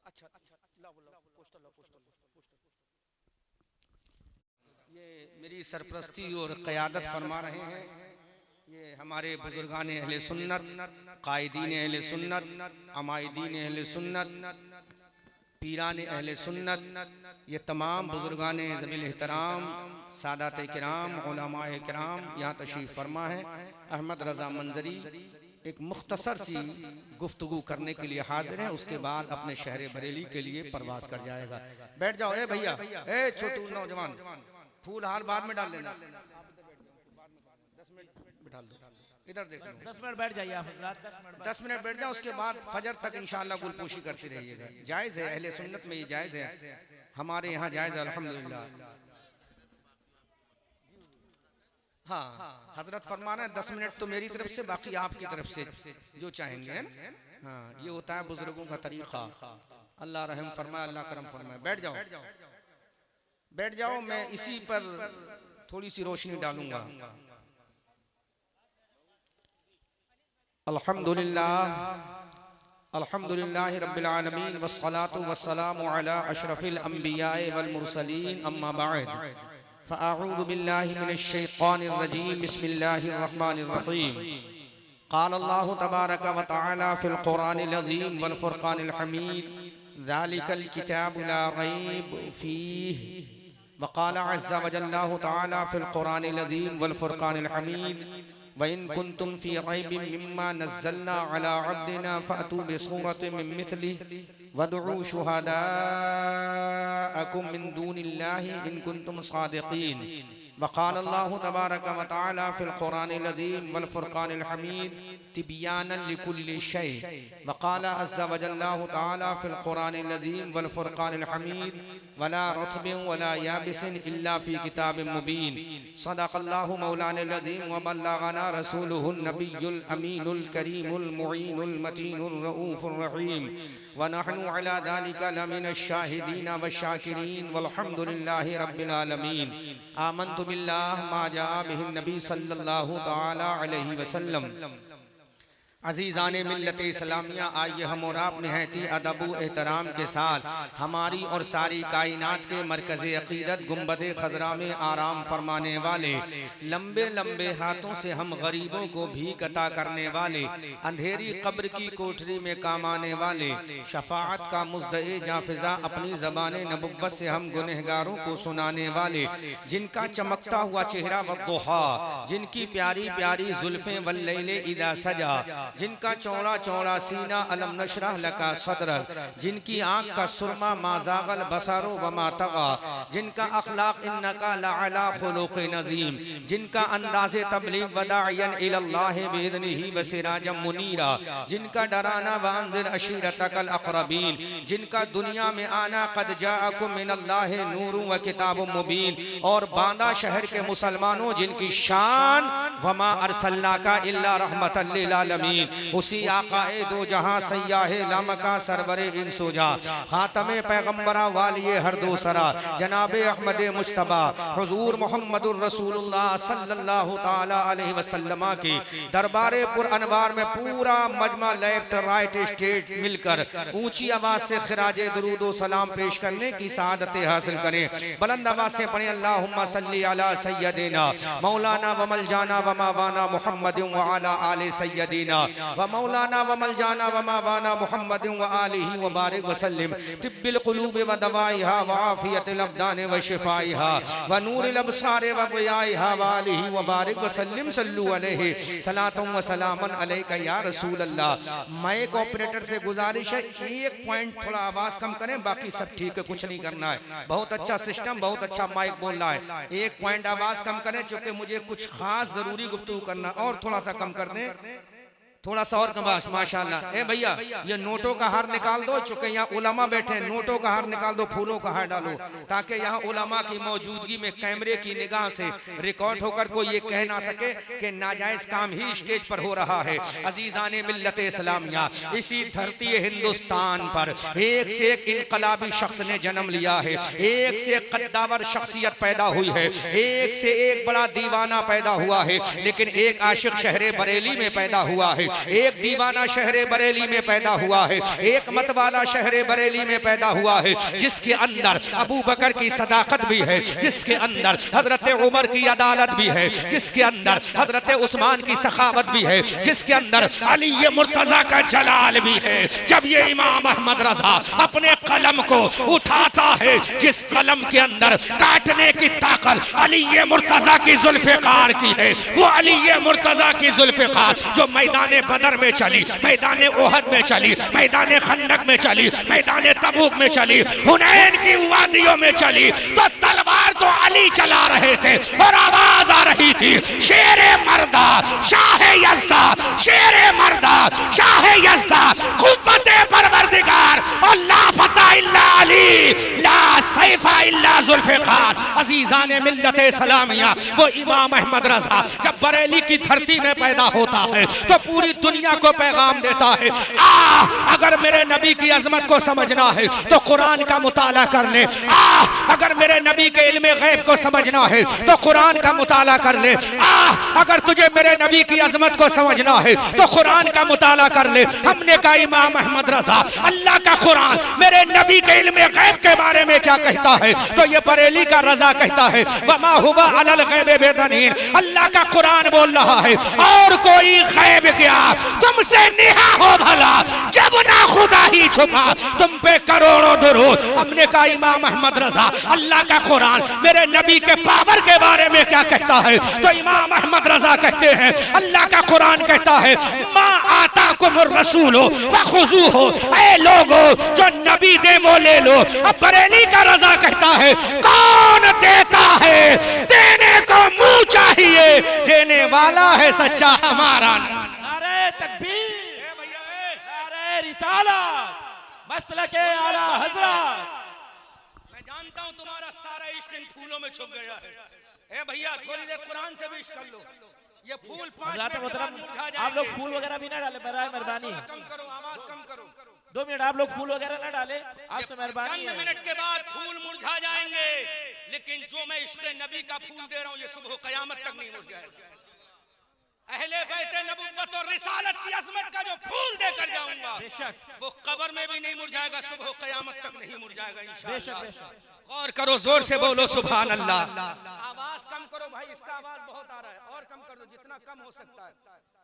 अच्छा ये मेरी सरप्रस्ती और क़यादत फरमा रहे हैं ये हमारे बुजुर्गान अहले सुन्नत, कायदीन अहले सुन्नत, अमायदीन अहले सुन्नत, पीरान अहले सुन्नत, ये तमाम बुजुर्गान ज़मील एहतराम, सादात किराम, उलमाए किराम यहाँ तशरीफ़ फरमा है। अहमद रज़ा मंजरी एक मुख्तसर सी गुफ्तगू करने के लिए हाजिर है, उसके बाद अपने शहर बरेली के लिए परवास कर जाएगा। बैठ जाओ ए भैया, ए छोटू नौजवान, फूल हार बाद में डाल लेना, 10 मिनट बिठा दो, इधर देखो 10 मिनट बैठ जाइए आप हज़रात, 10 मिनट बैठ जाओ, उसके बाद फजर तक इंशाअल्लाह गुलपोशी करते रहिएगा। जायज़ है, अहले सुन्नत में ये जायज़ है, हमारे यहाँ जायज़ है अल्हम्दुलिल्लाह। हाँ, हजरत फरमाना है 10 मिनट तो मेरी तरफ से, बाकी आपकी तरफ से जो चाहेंगे है ना। हाँ, ये होता है बुजुर्गों का तरीका। अल्लाह रहम फरमाए, अल्लाह करम फरमाए। बैठ जाओ, बैठ जाओ, मैं इसी पर थोड़ी सी रोशनी डालूंगा। अल्हम्दुलिल्लाह, अल्हम्दुलिल्लाहि रब्बिल आलमीन, वस्सलातु वस्सलामु अला अशरफिल अंबिया वल मुरसलीन, अम्मा बअद। फ़अऊज़ु बिल्लाहि मिनश शैतानिर रजीम, बिस्मिल्लाहिर रहमानिर रहीम। क़ाल अल्लाहु तबारक व तआला फ़िल क़ुरानिल अज़ीम वल फ़ुरक़ानिल हमीद, ज़ालिकल किताबु ला रैब फ़ीह वक़ाल अज़्ज़ा वजल्लाहु तआला फ़िल क़ुरानिल अज़ीम वल फ़ुरक़ानिल हमीद व इन कुंतुम फ़ी रैबिम मिम्मा नज़्ज़लना अला अब्दिना फ़अतू बिसूरतिम मिन मिथलिहि वदउ शुहदाअकुम मिन दूनिल्लाहि इन कुंतुम सादिक़ीन वक़ाल अल्लाहु तबारक व तआला फ़िल क़ुरानिल अज़ीम वल फ़ुरक़ानिल हमीद तिबयानन लिकुल्लि शै वक़ाल अज़्ज़ा वजल्लाहु तआला फ़िल क़ुरानिल अज़ीम वल फ़ुरक़ानिल हमीद वला रत्बिन वला याबिसिन इल्ला फ़ी किताबिम मुबीन सदक़ल्लाहु मौलानाल अज़ीम व बल्लगना रसूलुहुन नबियुल अमीनुल करीमुल मुईनुल मतीनुर रऊफ़ुर रहीम व नहनु अला ज़ालिका लमिनश शाहिदीन वश्शाकिरीन वल्हम्दुलिल्लाहि रब्बिल आलमीन आमन्तु बिल्लाहि मा जाअ बिहिन नबी सल्लल्लाहु तआला अलैहि वसल्लम। अज़ीज़ान मिल्लत इस्लामिया, आइए हम और आप निहायती अदब एहतराम के साथ हमारी और सारी कायनात के मरकज़ अक़ीदत गुंबद खज़रा में आराम फरमाने वाले, लंबे लंबे हाथों से हम गरीबों को भीख अता करने वाले, अंधेरी कब्र की कोठरी में काम आने वाले, शफ़ाअत का मुज़्दए जाफ़िज़ा अपनी ज़बान नबुव्वत से हम गुनहगारों को सुनाने वाले, जिनका चमकता हुआ चेहरा वद्दुहा, जिनकी प्यारी प्यारी ज़ुल्फ़ें वल्लैल इज़ा सजा, जिनका चौड़ा चौड़ा सीना अलम नशरह लका सदरक, जिनकी आँख का सुरमा माज़ागल बसरो व मा तग़ा, जिनका अखलाक इन्नका लअला खुलुक़िन अज़ीम, जिनका अंदाज़े तबलीग वदाइयन इलल्लाह बिइज़्निही व सिराजम मुनीरा, जिनका डराना व अंज़िर अशीरतकल अक़रबीन, जिनका दुनिया में आना क़द जाअकुम मिनल्लाहि नूरुन व किताबुम मुबीन, और बांदा शहर के मुसलमानों जिनकी शान वमा अरसलनाका इल्ला रहमतल लिल आलमीन, उसी आकाए दो जहां सय्याहे लामका सरवरे इंसुजा खातमे पैगंबरा वालिए हर दो सरा जनाबे अहमद मुश्तबा हुजूर मोहम्मदुर रसूलुल्लाह सल्लल्लाहु ताला अलैहि वसल्लम के दरबारे पुर अनवार में पूरा मजमा लेफ्ट राइट स्टेट मिलकर ऊंची आवाज से खिराजे दुरूद व सलाम पेश करने की सआदत हासिल करें। बुलंद आवाज से पढ़ें अल्लाहुम्मा सल्ली अला सय्यदिना मौलाना व मलजाना व मावाना मुहम्मदिन व अला आले सय्यदिना व मौलाना व मलजाना व मावाना मुहम्मदिन व आलिहि व बारिक वसल्लिम तिब्बिल क़ुलूब व दवाइहा व आफियतिल अब्दान व शिफाइहा व नूरिल अबसार व क़ियाइहा व आलिहि व बारिक वसल्लिम सल्लु अलैहि सलातुम व सलामन अलैका या रसूल अल्लाह। माइक ऑपरेटर से गुजारिश है, एक पॉइंट थोड़ा आवाज कम करें, बाकी सब ठीक है, कुछ नहीं करना है। बहुत अच्छा सिस्टम, बहुत अच्छा माइक बोल रहा है, एक पॉइंट आवाज कम करें क्योंकि मुझे कुछ खास जरूरी गुफ्तगू करना, और थोड़ा सा कम कर दें, थोड़ा सा और कमाश माशाल्लाह। ए भैया ये नोटों का हार निकाल दो, चूंकि यहाँ उलमा बैठे हैं, नोटों का हार निकाल दो, फूलों का हार डालो, ताकि यहाँ उलमा की मौजूदगी में कैमरे की निगाह से रिकॉर्ड होकर कोई ये कह ना सके कि नाजायज काम ही स्टेज पर हो रहा है। अजीजाने मिल्लत इस्लामिया, इसी धरती हिंदुस्तान पर एक से एक इनकलाबी शख्स ने जन्म लिया है, एक से एक कद्दावर शख्सियत पैदा हुई है, एक से एक बड़ा दीवाना पैदा हुआ है, लेकिन एक आशिक शहरे बरेली में पैदा हुआ है, एक दीवाना शहरे बरेली में पैदा हुआ है, एक मतवाला शहरे बरेली में पैदा हुआ है, जिसके अंदर अबू बकर की सदाकत भी है, जिसके अंदर हजरत उमर की अदालत भी है, जिसके अंदर हजरत उस्मान की सखावत भी है, जिसके अंदर अली मुर्तजा का जलाल भी है। जब ये इमाम अहमद रजा अपने कलम को उठाता है, जिस कलम के अंदर काटने की ताकत अली मुर्तजा की जुल्फ़िकार की है, वो अली मुर्तजा की जुल्फ़िकार जो मैदान बदर में चली, मैदान ओहद में चली, मैदान खंदक में चली, मैदान तबूक में चली, हुनैन की वादियों में चली, तो तलवार तो अली चला रहे थे और आवाज आ रही थी, शेरे मर्दा शाह यज़दा, शेरे मर्दा शाह यज़दा, कुव्वते परवरदिगार और ला फता इल्ला अली, ला सैफा इल्ला जुल्फ़िकार। अजीज़ाने मिल्लत इस्लामिया, वो इमाम अहमद रज़ा जब बरेली की धरती में पैदा होता है तो पूरी दुनिया को पैगाम देता है, अगर मेरे नबी की अजमत को समझना है तो कुरान का मुताला कर ले, अगर मेरे नबी के इल्मे गैब को समझना है तो कुरान का मुताला कर ले, अगर तुझे मेरे नबी की अजमत को समझना है तो कुरान का मुताला कर ले। हमने कहा इमाम अहमद रज़ा, अल्लाह का कुरान मेरे नबी के इल्मे गैब के बारे में क्या कहता है? है तो ये बरेली का रजा कहता है वमा हुवा अलल गैब बेदनीन। अल्लाह का कुरान बोल रहा है और कोई गैब क्या तुमसे निहा हो भला जब ना खुदा ही छुपा तुम पे करोड़ों दुरूद। हमने कहा इमाम अहमद रजा अल्लाह का कुरान मेरे नबी के पावर के बारे में क्या कहता है तो इमाम अहमद रजा कहते हैं अल्लाह का कुरान कहता है मा आताकुमुर रसूलो फखुजूहु। ऐ लोगो जो नबी दे वो ले लो। अब बरेली का रजा कहता है कौन देता है देने को मुंह चाहिए देने वाला है सच्चा हमारा। नारे तकबीर, नारे रिसालत, मसलके आला हज़रत। मैं जानता हूं तुम्हारा सारा इश्क इन फूलों में छुप गया है। ए भैया थोड़ी देर कुरान से भी इश्क कर लो। ये फूल 5 मिनट के बाद मुरझा जाएंगे। आप लोग फूल वगैरह भी ना डाले बराए मेहरबानी। कम करो आवाज कम करो। 2 मिनट आप लोग फूल वगैरह ना डाले आपसे मेहरबानी चंद है। मिनट के बाद फूल मुरझा जाएंगे लेकिन जो मैं इश्क नबी का फूल दे रहा हूं ये सुबह कयामत तक नहीं मुरझाएगा। अहले बैत नबुव्वत और रिसालत की अज़मत का जो फूल देकर जाऊंगा बेशक वो कब्र में भी नहीं मुरझाएगा सुबह कयामत तक नहीं मुरझाएगा इंशाअल्लाह। बेशक बेशक। गौर करो जोर से बोलो सुभान अल्लाह। आवाज कम करो भाई इसका आवाज बहुत आ रहा है और कम कर दो जितना कम हो सकता है।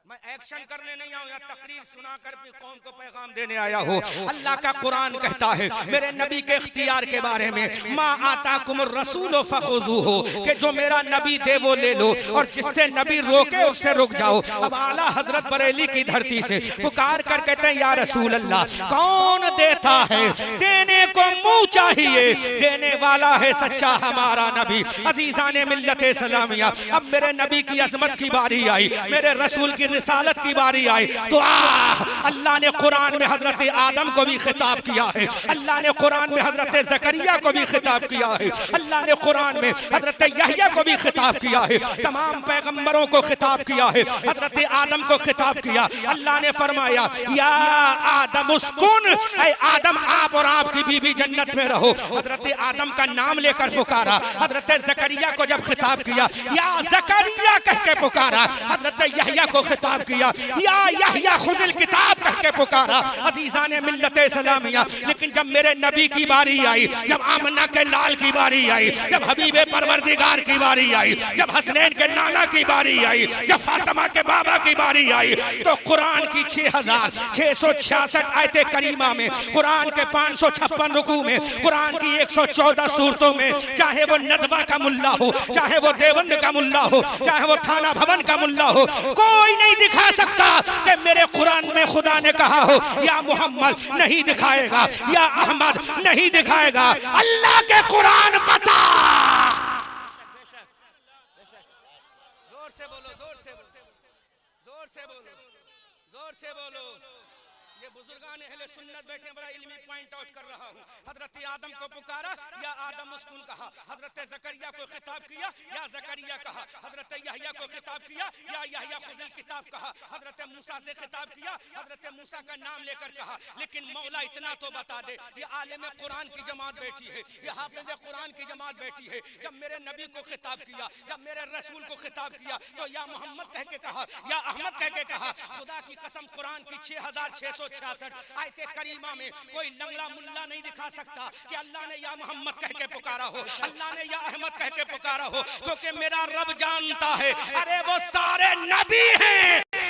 मैं एक्शन करने नहीं आया या तकरीर सुनाकर अपनी कौम को पैगाम देने आया हूँ। अल्लाह का कुरान कहता है मेरे नबी के इख्तियार के बारे में मा आताकुमुर रसूलो फखुजूहु कि जो मेरा नबी दे वो ले लो और जिससे नबी रोके उससे रुक जाओ। अब आला हजरत बरेली की धरती से पुकार कर कहते हैं या रसूल अल्लाह कौन देता है देने को मुंह चाहिए देने वाला है सच्चा हमारा नबी। अजीजाने मिल्लत इस्लामिया अब मेरे नबी की अजमत की बारी आई मेरे रसूल की रिसालत की बारी आई तो अल्लाह ने कुरान में हजरत आदम को भी खिताब किया है। अल्लाह ने कुरान में हजरत जकरिया को भी खिताब किया है। अल्लाह ने कुरान में हजरत यहया को भी खिताब किया है। तमाम पैगंबरों को खिताब किया है। हजरत आदम को खिताब किया। अल्लाह ने फरमाया या आदम उस्कुन ऐ आदम आप और आपकी बीवी जन्नत में रहो। हजरत आदम का नाम लेकर पुकारा। हजरत जकरिया को जब खिताब किया या जकरिया कह के पुकारा। हजरत यहया को खिताब किया या यहया खुज़िल किताब कह के पुकारा। अजीज़ाने मिल्लत इस्लामिया लेकिन जब मेरे नबी की बारी आई जब आमना के लाल की बारी आई जब हबीबे परवरदिगार की बारी आई जब हसनैन के नाना की बारी आई जब फातिमा के बाबा की बारी आई तो कुरान की 6666 आयते करीमा में कुरान के 556 रुकू में कुरान की 114 सूरतों में चाहे वो नदवा का मुल्ला हो चाहे वो देवबंद का मुल्ला हो चाहे वो थाना भवन का मुल्ला हो कोई नहीं दिखा सकता कि मेरे कुरान में खुदा ने कहा हो या मोहम्मद नहीं दिखाएगा या अहमद नहीं दिखाएगा। अल्लाह के कुरान बता। जोर से बोलो जोर से बोलो जोर से बोलो जोर से बोलो। ये बुजुर्गान अहले सुन्नत बैठे बड़ा इल्मी पॉइंट आउट कर रहा हूँ। हजरत आदम को पुकारा या आदम उस्कुन कहा। हजरत जकरिया को खिताब किया या जकरिया कहा। हजरत यहया को खिताब किया या यहया खुज़िल किताब कहा। हजरत मूसा से खिताब किया हजरत मूसा का नाम लेकर कहा। लेकिन मौला इतना तो बता दे ये आलिम कुरान की जमात बैठी है ये हाफिज कुरान की जमात बैठी है जब मेरे नबी को खिताब किया जब मेरे रसूल को खिताब किया तो या मोहम्मद कह के कहा या अहमद कह के कहा। खुदा की कसम कुरान की 6666 आयते करीमा में कोई लंगड़ा मुल्ला नहीं दिखा सकता कि अल्लाह ने या मोहम्मद कह के पुकारा हो अल्लाह ने या अहमद कह के पुकारा हो क्योंकि मेरा रब जानता है अरे वो सारे नबी हैं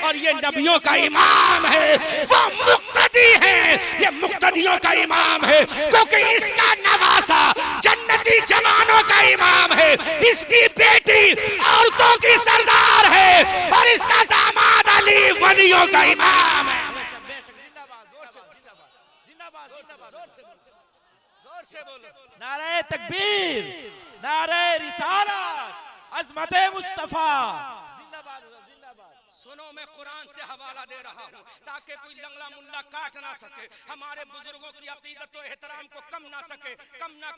और ये नबियों का इमाम है वो मुक्तदी है ये मुक्तदियों का इमाम है क्योंकि इसका नवासा जन्नती जवानों का इमाम है इसकी बेटी औरतों की सरदार है और इसका दामाद अली वलियों का इमाम है। नारे तकबीर, नारे रिसालत, अज़मते मुस्तफा जिंदाबाद जिंदाबाद। सुनो मैं कुरान से हवाला दे रहा हूँ ताकि कोई लंगड़ा मुल्ला काट ना सके हमारे बुजुर्गों की अकीदत और एहतराम को कम ना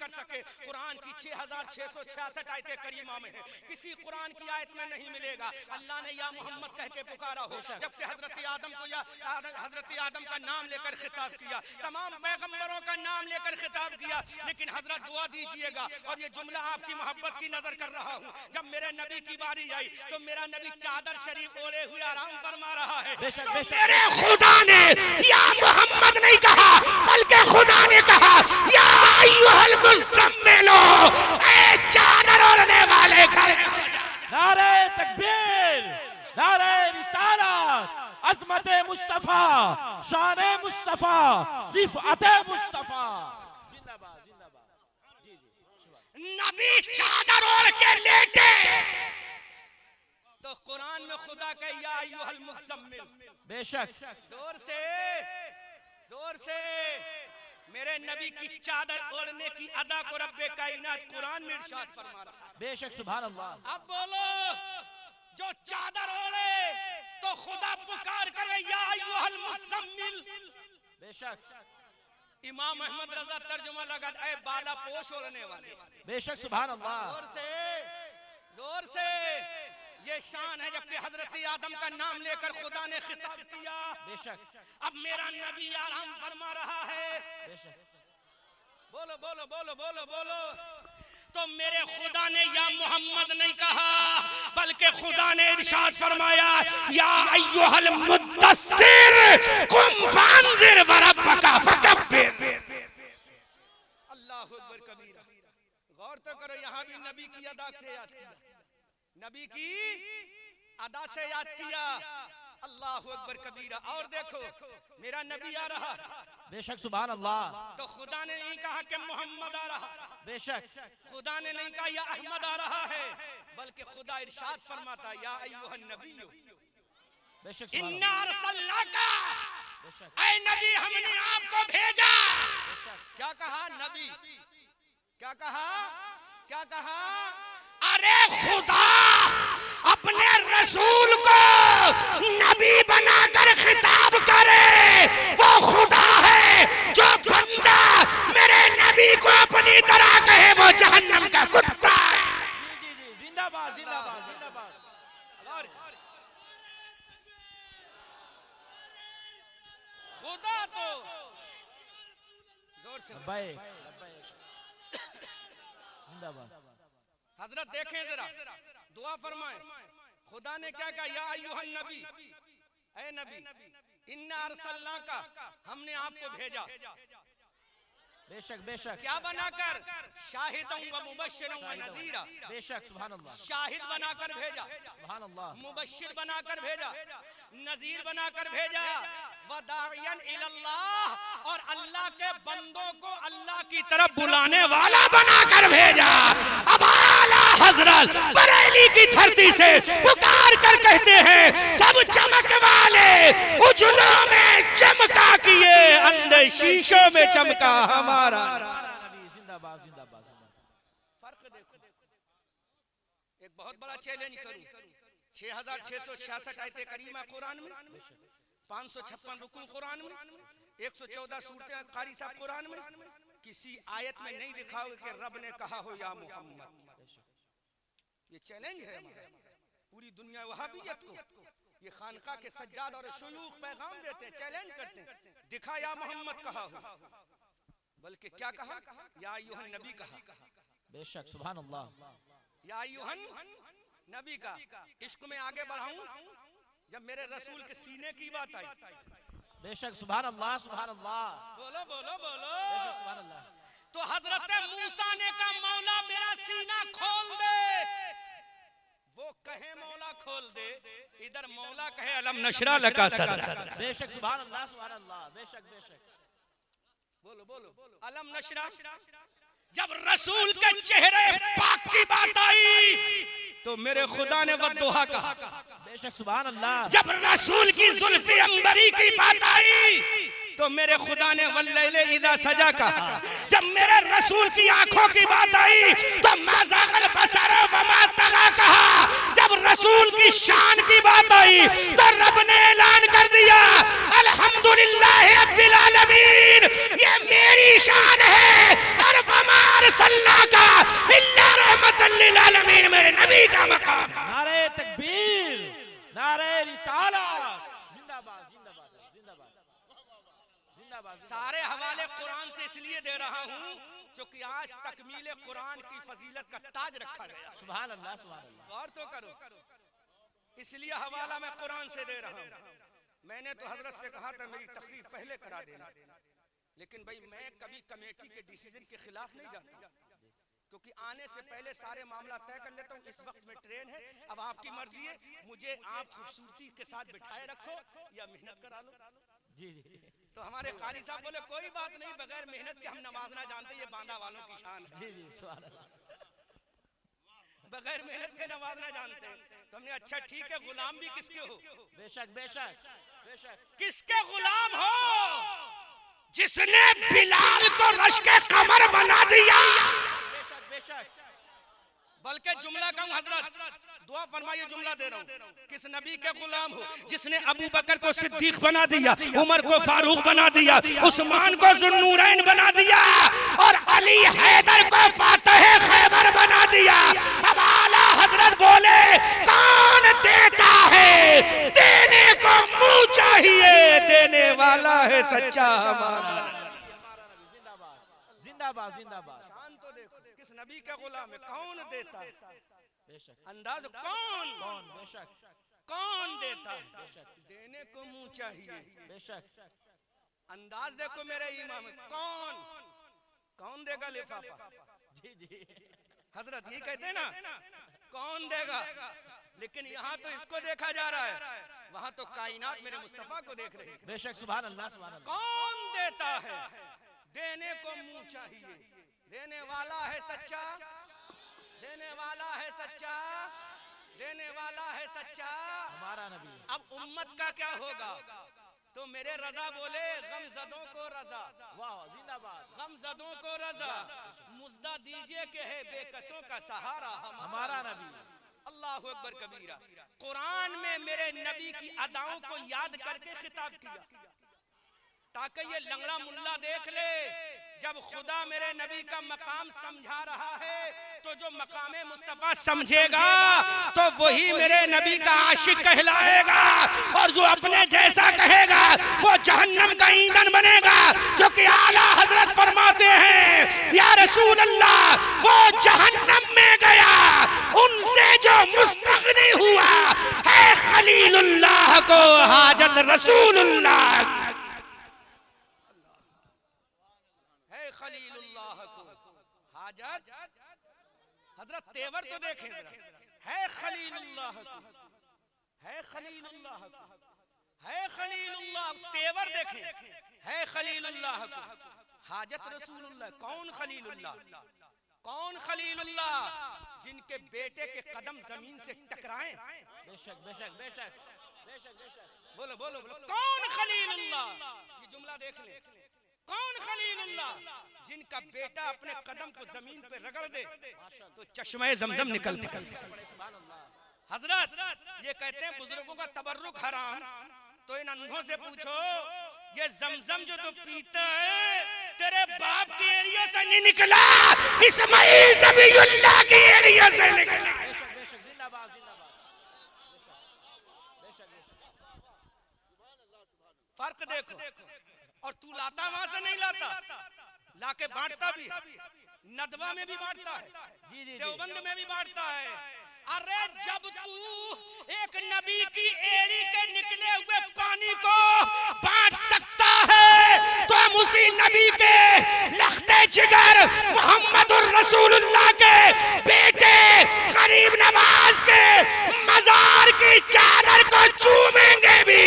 कर सके। कुरान की 6666 आयते करीमा में है किसी कुरान की आयत में नहीं मिलेगा अल्लाह ने या मोहम्मद कह के पुकारा हो जबकि हजरत आदम को या हजरत आदम का नाम लेकर खिताब किया तमाम पैगंबरों का नाम लेकर खिताब किया। लेकिन हजरत दुआ दीजिएगा और ये जुमला आपकी मोहब्बत की नजर कर रहा हूँ जब मेरे नबी की बारी आई तो मेरा नबी चादर शरीफ ओढ़े हुए आराम फरमा रहा है तो मेरे खुदा ने या मोहम्मद नहीं कहा बल्कि खुदा ने कहा या अय्युहल मुज़म्मिल शान मुस्तफा रिफअत मुस्तफा। जिंदाबाद जिंदाबाद। जी जी नबी चादर ओढ़ के लेटे तो कुरान में खुदा के या अय्युहल मुज़म्मिल। बेशक जोर से मेरे नबी की चादर ओढ़ने की अदा को रब्बे कायनात कुरान में इरशाद फरमा रहा है। बेशक सुभान अल्लाह। अब बोलो जो चादर ओढ़े तो खुदा पुकार करे या अय्युहल मुज़म्मिल। बेशक इमाम अहमद रजा तर्जुमा लगा ए बाला पोश ओढ़ने वाले। बेशक सुभान अल्लाह। जोर से ये शान है जबकि हजरत आदम का नाम लेकर खुदा ने खिताब किया। बेशक अब मेरा नबी आराम फरमा रहा है। बेशक बोलो बोलो बोलो बोलो बोलो। तो मेरे खुदा ने या मोहम्मद नहीं कहा बल्कि खुदा ने इरशाद फरमाया या अय्युहल मुद्दस्सिर कुम फांजिर व रब्बका फकब्बिर। अल्लाहु अकबर कबीरा। गौर तो करो यहाँ भी नबी की अदा से याद किया, नबी की अदा से याद किया। अल्लाहु अकबर कबीरा। और देखो मेरा नबी आ रहा। बेशक सुभान अल्लाह। तो खुदा ने नहीं कहा कि मोहम्मद आ रहा, बेशक खुदा ने नहीं कहा या अहमद आ रहा है, बल्कि खुदा इरशाद फरमाता या अय्युहन नबिय्यु बेशक इन्ना अरसलनाका। बेशक ऐ नबी हमने आपको भेजा। बेशक क्या कहा नबी? क्या कहा? क्या कहा? अरे खुदा अपने रसूल को नबी बनाकर खिताब करे। वो खुदा है जो बंदा मेरे नबी को अपनी तरह कहे वो जहन्नम का कुत्ता है। जी जी जिंदाबाद जिंदाबाद जिंदाबाद। खुदा तो जोर से जिंदाबाद। हजरत देखें जरा, दुआ फरमाएं। खुदा ने क्या कहा या अय्युहन नबी, ऐ नबी इन्ना अरसलनाका हमने आपको भेजा। बेशक बेशक क्या बनाकर? शाहिदन व मुबश्शिरन व नज़ीरा। बेशक सुभान अल्लाह। शाहिद बनाकर भेजा, सुभान अल्लाह। मुबश्शिर बनाकर भेजा, नज़ीर बनाकर भेजा, व दाइयन इलल्लाह और अल्लाह के बंदों को अल्लाह की तरफ बुलाने वाला बनाकर भेजा। अब आला हजरत बरेली की धरती से पुकार कर कहते हैं सब चमक वाले उजलों में चमका किए अंधे शीशों में चमका हमारा नबी। जिंदाबाद जिंदाबाद जिंदाबाद। फर्क देखो। एक बहुत बड़ा चैलेंज करूं। 6666 आयतें करीमा कुरान में, 556 रुकू कुरान में, 114 सूरतें कारी साहब कुरान में। किसी आयत में नहीं दिखाओगे कि रब ने कहा हो या मोहम्मद। ये चैलेंज है पूरी दुनिया वहाबियत को। ये खानका के सज्जाद और शुयूख पैगाम देते हैं, चैलेंज करते हैं, दिखा या मोहम्मद कहा हो। बल्कि क्या कहा? या अय्युहन नबी कहा। बेशक सुभान अल्लाह। या अय्युहन नबी का। इश्क में आगे बढ़ाऊं जब मेरे रसूल के सीने की बात आई। बेशक सुभान अल्लाह सुभान अल्लाह। बोलो बोलो बोलो। बेशक सुभान अल्लाह। तो हजरत मूसा ने कहा मौला मेरा सीना खोल दे। वो कहे मौला खोल दे, इधर मौला कहे अलम नशरा लका सदरा। बेशक सुभान अल्लाह सुभान अल्लाह। बेशक बेशक बोलो बोलो अलम नशरा। जब रसूल के चेहरे पाक की बात आई तो मेरे खुदा ने वद्दुहा कहा। बेशक सुभान अल्लाह। जब रसूल की जुल्फी अंबरी की बात आई तो मेरे खुदा ने वल्लैले इज़ा सजा कहा। जब मेरे रसूल की आंखों की बात आई तो मा ज़ागल बसर व मा तगा कहा। जब रसूल की शान की बात आई तो रब ने ऐलान कर दिया अल्हम्दुलिल्लाह रब्बिल आलमीन, ये मेरी शान है। और वमा अरसलनाका इल्ला रहमतल लिल आलमीन, मेरे नबी का मकाम। नारे तकबीर, नारे रिसालत। जिंदाबाद जिंदाबाद जिंदाबाद जिंदाबाद। सारे हवाले कुरान से इसलिए दे रहा हूँ क्योंकि आज तकमील कुरान की फजीलत का ताज रखा गया। सुभान अल्लाह सुभान अल्लाह। गौर तो करो, इसलिए हवाला मैं कुरान से दे रहा हूँ। मैंने तो हजरत से कहा था मेरी तकरीर पहले करा देना, लेकिन भाई मैं कभी कमेटी के डिसीजन के खिलाफ नहीं जाता क्योंकि आने से पहले सारे मामला तय कर लेता हूँ। इस वक्त में ट्रेन है, अब आपकी मर्जी है, मुझे आप खूबसूरती के साथ बिठाए रखो या मेहनत करा लो। जी जी तो हमारे कारी साहब बोले कोई बात नहीं, बगैर मेहनत के हम नमाज ना जानते, ये बांदा वालों की शान है। जी जी सुभान अल्लाह। बगैर मेहनत के नमाज ना जानते। तो हमने अच्छा ठीक है, गुलाम भी किसके हो? बेशक बेशक बेशक। किसके गुलाम हो? जिसने बिलाल को रश्के कमर बना दिया। बेशक बेशक। बल्कि जुमला कहूं हजरत, दुआ फरमाइए, जुमला दे रहा हूं। किस नबी के गुलाम हो? जिसने अबू बकर को सिद्दीक बना दिया, उमर को फारूक बना दिया, उस्मान को जुन्नूरैन बना दिया और अली हैदर को फातह खैबर बना दिया। अब आला हजरत बोले कौन देता है? देने को मुंह चाहिए, देने वाला है सच्चा हमारा। जिंदाबाद जिंदाबाद जिंदाबाद। शान तो देखो, किस नबी के गुलाम है, कौन देता है? बेशक। अंदाज कौन कौन? बेशक कौन देता है? बेशक देने को मुंह चाहिए। बेशक। अंदाज देखो मेरे इमाम, कौन कौन देगा लिफाफा? जी जी हजरत यही कहते हैं ना, कौन देगा। लेकिन यहाँ तो इसको देखा जा रहा है, वहाँ तो कायनात मेरे मुस्तफा को देख रही है। बेशक सुभान अल्लाह सुभान अल्लाह। कौन देता है? देने को मुंह चाहिए, देने वाला है सच्चा, देने वाला है सच्चा, देने वाला है सच्चा हमारा नबी। अब उम्मत का क्या होगा? तो मेरे रजा बोले गमजदों को रजा, वाह जिंदाबाद। गमजदों को रजा, मुजदा दीजिए कि है बेकसों का सहारा हमारा नबी। अल्लाह अकबर कबीरा। कुरान में मेरे नबी की अदाओं को याद करके खिताब किया ताकि ये लंगड़ा मुल्ला देख ले, जब खुदा मेरे नबी का मकाम समझा रहा है तो जो मकाम मुस्तफा समझेगा तो वही मेरे नबी का आशिक कहलाएगा, और जो अपने जैसा कहेगा वो जहन्नम का ईंधन बनेगा। जो कि आला हजरत फरमाते हैं या रसूल अल्लाह, वो जहन्नम में गया उनसे जो मुस्तगनी हुआ है खलीलुल्लाह को हाजत रसूलुल्लाह की। खलीलुल्लाह को हाजत, हजरत तेवर तो देखें जरा, है खलीलुल्लाह को, है खलीलुल्लाह को, है खलीलुल्लाह। तेवर देखें, है खलीलुल्लाह को, हाजत रसूलुल्लाह। कौन खलीलुल्लाह? कौन खलीलुल्लाह? जिनके बेटे के कदम जमीन से टकराएं। बेशक बेशक बेशक बेशक बेशक। बोलो बोलो बोलो, कौन खलीलुल्लाह? ये जुमला देख ले, कौन खलीलुल्लाह? जिनका बेटा अपने कदम को जमीन पे रगड़ दे तो चश्मे जमजम निकल पड़े। हजरत ये कहते हैं बुजुर्गों का तबर्रुक हराम, तो इन अंधों से पूछो ये जमजम जो तू पीता है तेरे बाप की एड़ियों से नहीं निकला, इस्माइल ज़बीहुल्लाह की एड़ियों से निकला। बेशक बेशक जिंदाबाद जिंदाबाद। बेशक बेशक। फर्क देखो, और तू लाता वहां से नहीं लाता, लाके बांटता भी है, नदवा में भी बांटता है, जी जी देवबंद में भी बांटता है। अरे जब तू एक नबी की एड़ी के निकले हुए पानी को बांट सकता है तो हम उसी नबी के लख्ते जिगर मोहम्मदुर रसूलुल्लाह के बेटे गरीब नवाज के मजार की चादर को चूमेंगे भी।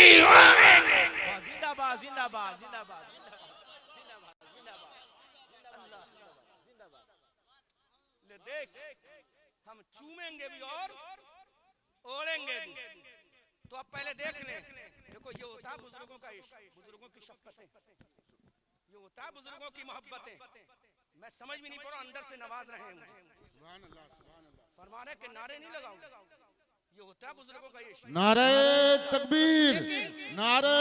जिंदाबाद जिंदाबाद जिंदाबाद जिंदाबाद। ले देख, हम चूमेंगे भी और ओढ़ेंगे भी। तो अब पहले देख ले, देखो ये होता है बुजुर्गों का इश्क, बुजुर्गों की शफ़क़तें, ये होता है बुजुर्गों की मोहब्बतें। मैं समझ भी नहीं पा रहा, अंदर से नवाज रहे हैं मुझे। फरमाने के नारे नहीं लगाऊंगा, ये होता है बुजुर्गों का इश्क। नारे तकबीर, नारे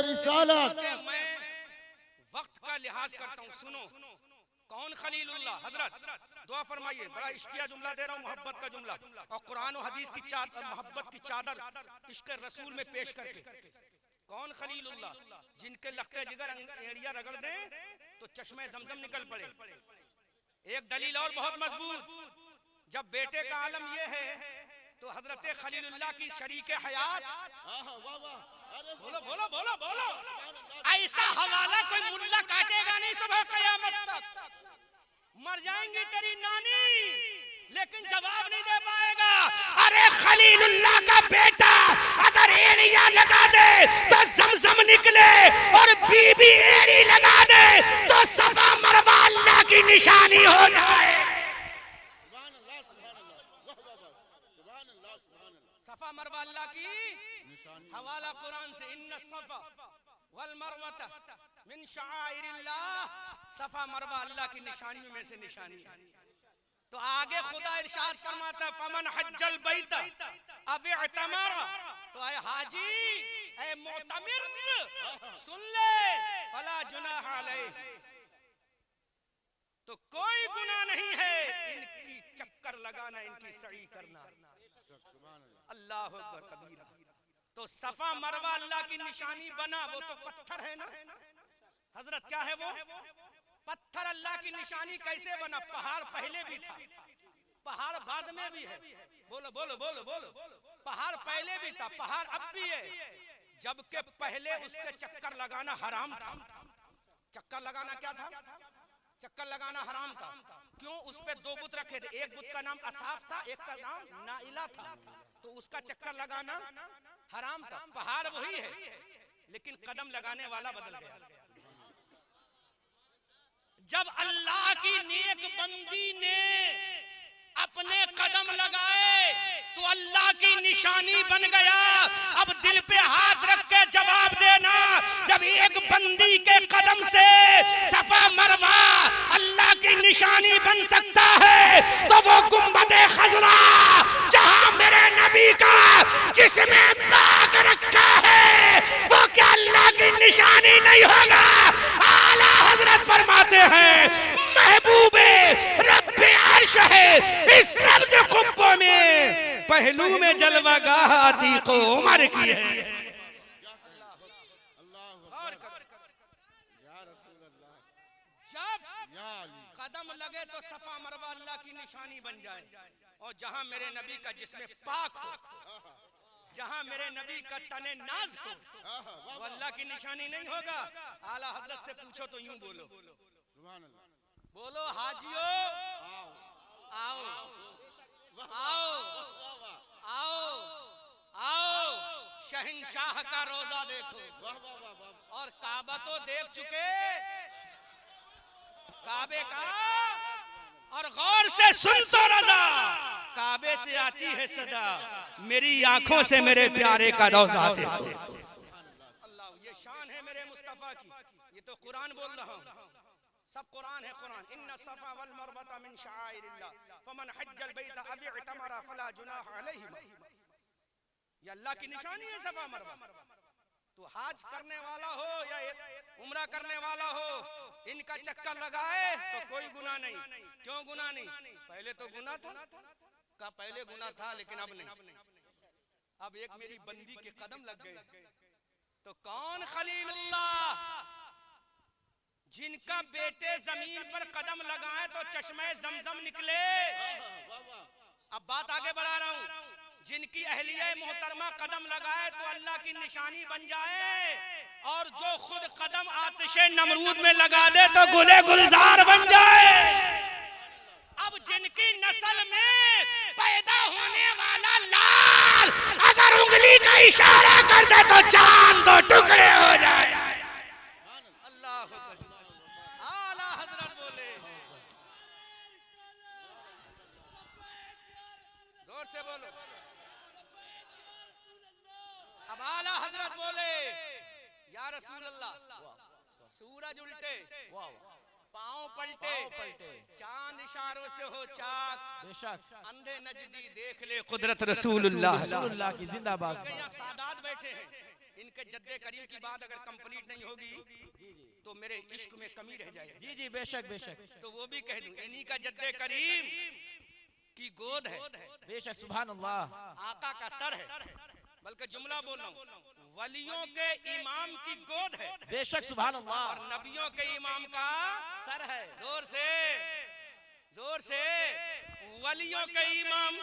रिसालत। मैं वक्त का लिहाज करता हूँ, सुनो कौन खलीलुल्लाह। हजरत दुआ फरमाइए, बड़ा इश्किया जुमला दे रहा हूँ, मोहब्बत का जुमला, और कुरान और हदीस की चादर, मोहब्बत की चादर इश्क रसूल में पेश करके। कौन खलीलुल्लाह? जिनके लख्ते जिगर एड़िया रगड़ दें तो चश्मे जमजम निकल पड़े। एक दलील और बहुत मजबूत, जब बेटे का आलम ये है तो हजरत खलीलुल्लाह की शरीके हयात, बोलो बोलो बोलो बोलो, ऐसा हवाला कोई मुल्ला काटेगा नहीं सुबह क़यामत तक। मर जाएंगी तेरी नानी लेकिन जवाब नहीं दे पाएगा। अरे खलीलुल्लाह का बेटा अगर एड़ियां लगा दे तो जमजम निकले, और बीबी एड़ी लगा दे तो सफा मरवा अल्लाह की निशानी हो जाए। सफा मरवा अल्लाह की हवाला कुरान से, इन्ना सफा वल मरवता मिन शाइरिल्लाह, सफा मरवा अल्लाह की निशानियों में से निशानी है। तो आगे खुदा इरशाद फरमाता है, फमन हज्जल बैत अब इतमरा, तो ऐ हाजी ऐ मुतमिर सुन ले, फला जुनाह अलैह, तो कोई गुनाह नहीं है इनकी चक्कर लगाना, इनकी सही करना। अल्लाह अकबर कबीरा। तो सफा मरवा अल्लाह की निशानी बना, वो तो पत्थर है ना हजरत, क्या है वो पत्थर अल्लाह की निशानी कैसे बना? पहाड़ पहले भी था, पहाड़ बाद में भी है। बोलो बोलो बोलो बोलो, पहाड़ पहले भी था, पहाड़ अब भी है, जबकि पहले उसके चक्कर लगाना हराम था। चक्कर लगाना क्या था? चक्कर लगाना हराम था। क्यों? उस पे दो बुत रखे थे, एक बुत का नाम असाफ था, एक का नाम नाइला था, तो उसका चक्कर लगाना हराम था। पहाड़ वही है, लेकिन कदम लगाने वाला बदल गया। जब अल्लाह की नेक बंदी ने अपने कदम लगाए तो अल्लाह की निशानी बन गया। अब दिल पे हाथ रख के जवाब देना, जब एक बंदी के कदम से सफा मरवा अल्लाह की निशानी बन सकता है, तो वो गुंबदे खजरा जहां मेरे नबी का जिसमें पाक रखा है, वो क्या अल्लाह की निशानी नहीं होगा? आला हजरत फरमाते हैं, महबूबे रब्बे अर्श है इस सब्ज कुब्बों में, पहलू में जलवागाह अतीको उमर की है। जब कदम लगे तो सफा मरवा अल्लाह की निशानी बन जाए, और जहां मेरे नबी का जिसमें पाक हो, जहां मेरे नबी का तने नाज हो, वो अल्लाह की निशानी नहीं होगा। आला हजरत से पूछो तो यूं बोलो, बोलो हाजियो आओ आओ आओ आओ, शहंशाह का रोजा देखो, और काबा तो देख चुके, काबे का, और गौर से सुन तो रजा, काबे से आती है सदा, मेरी आंखों से मेरे प्यारे का रोजा देखो। अल्लाह, ये शान है मेरे मुस्तफा की, ये तो कुरान बोल रहा हूँ, सब कुरान है कुरान। इन्ना सफा वल मरवता मिन शाइरिल्लाह फमन हज्जल बैत अब इतमरा फला जुनाह अलैहि, ये अल्लाह की निशानी है सफा मरवा। तो हाज करने वाला हो या उम्रा करने वाला हो, इनका चक्कर लगाए तो कोई गुनाह नहीं। क्यों गुनाह नहीं? पहले तो गुनाह था, का पहले गुनाह था, लेकिन अब नहीं। अब एक मेरी बंदी के कदम लग गए, तो कौन खलीलुल्लाह जिनका बेटे जमीन पर कदम लगाए तो चश्मे जमजम निकले। अब बात आगे बढ़ा रहा हूं, जिनकी अहलिया मोहतरमा कदम लगाए तो अल्लाह की निशानी बन जाए, और जो खुद कदम आतिशे नमरूद में लगा दे तो गुले गुलजार बन जाए। अब जिनकी नस्ल में पैदा होने वाला लाल अगर उंगली का इशारा कर दे तो चांद दो टुकड़े हो जाए। से बोलो, अब आला हजरत बोले, या रसूल अल्लाह, सूरज उल्टे, पांव पलटे, चांद इशारों से हो चाक, बेशक अंधे नजदी देख ले कुदरत रसूलुल्लाह की जिंदाबाद। यहाँ सादात बैठे हैं, इनके जद्दे करीम की बात अगर कंप्लीट नहीं होगी तो मेरे इश्क में कमी रह जाएगी। जी जी बेशक बेशक, तो वो भी कह दूं, इन्हीं का जद्दे करीम की गोद है, बेशक सुभान अल्लाह, आका का सर है, बल्कि जुमला बोल रहा हूं, वलियों के इमाम की गोद है, बेशक सुभान अल्लाह, और नबियों के इमाम का सर है। जोर से वलियों के इमाम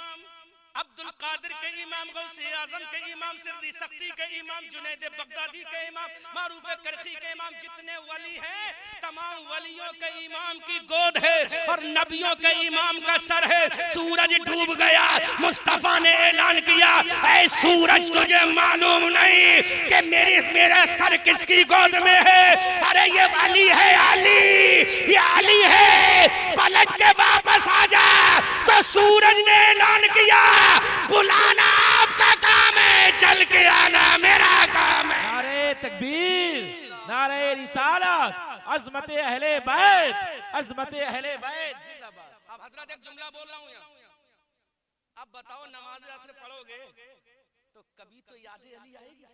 अब्दुल कादिर के इमाम, गौसे आजम के इमाम, सिर्री सख्ती के इमाम, जुनैद बगदादी के इमाम, मारूफ करखी के इमाम, जितने वली हैं तमाम वलियों के इमाम की गोद है और नबियों के इमाम का सर है। सूरज डूब गया, मुस्तफा ने ऐलान किया, ऐ सूरज तुझे मालूम नहीं कि मेरा सर किसकी गोद में है? अरे ये अली है, अली, ये अली है, पलट के वापस आ जा। तो सूरज ने ऐलान किया, बुलाना आपका काम है, चल के आना मेरा काम है। नारे तकबीर, नारे रिसालत, अज़मत अहले बैत, अज़मत अहले बैत जिंदाबाद। अब हजरत एक जुमला बोल रहा हूं यहाँ, अब बताओ नमाज असर पढ़ोगे तो कभी तो याद अली आएगी?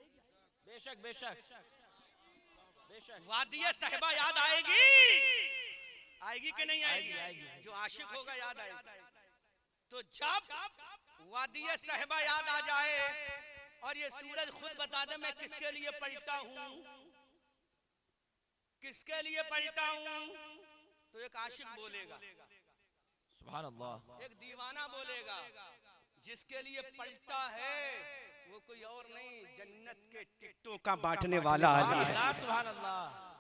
बेशक बेशक बेशक। वादिया साहिबा याद आएगी, आएगी कि नहीं आएगी? आएगी। जो आशिक होगा याद आएगी। तो जब वादिया साहिबा याद आ जाए और ये सूरज खुद बता दे मैं किसके लिए पलटा हूं, किसके लिए पलटा हूं, तो एक आशिक बोलेगा, सुभान अल्लाह, एक दीवाना बोलेगा, जिसके लिए पलटा है वो कोई और नहीं, जन्नत के टिकटों का बांटने वाला अली है। सुभान अल्लाह।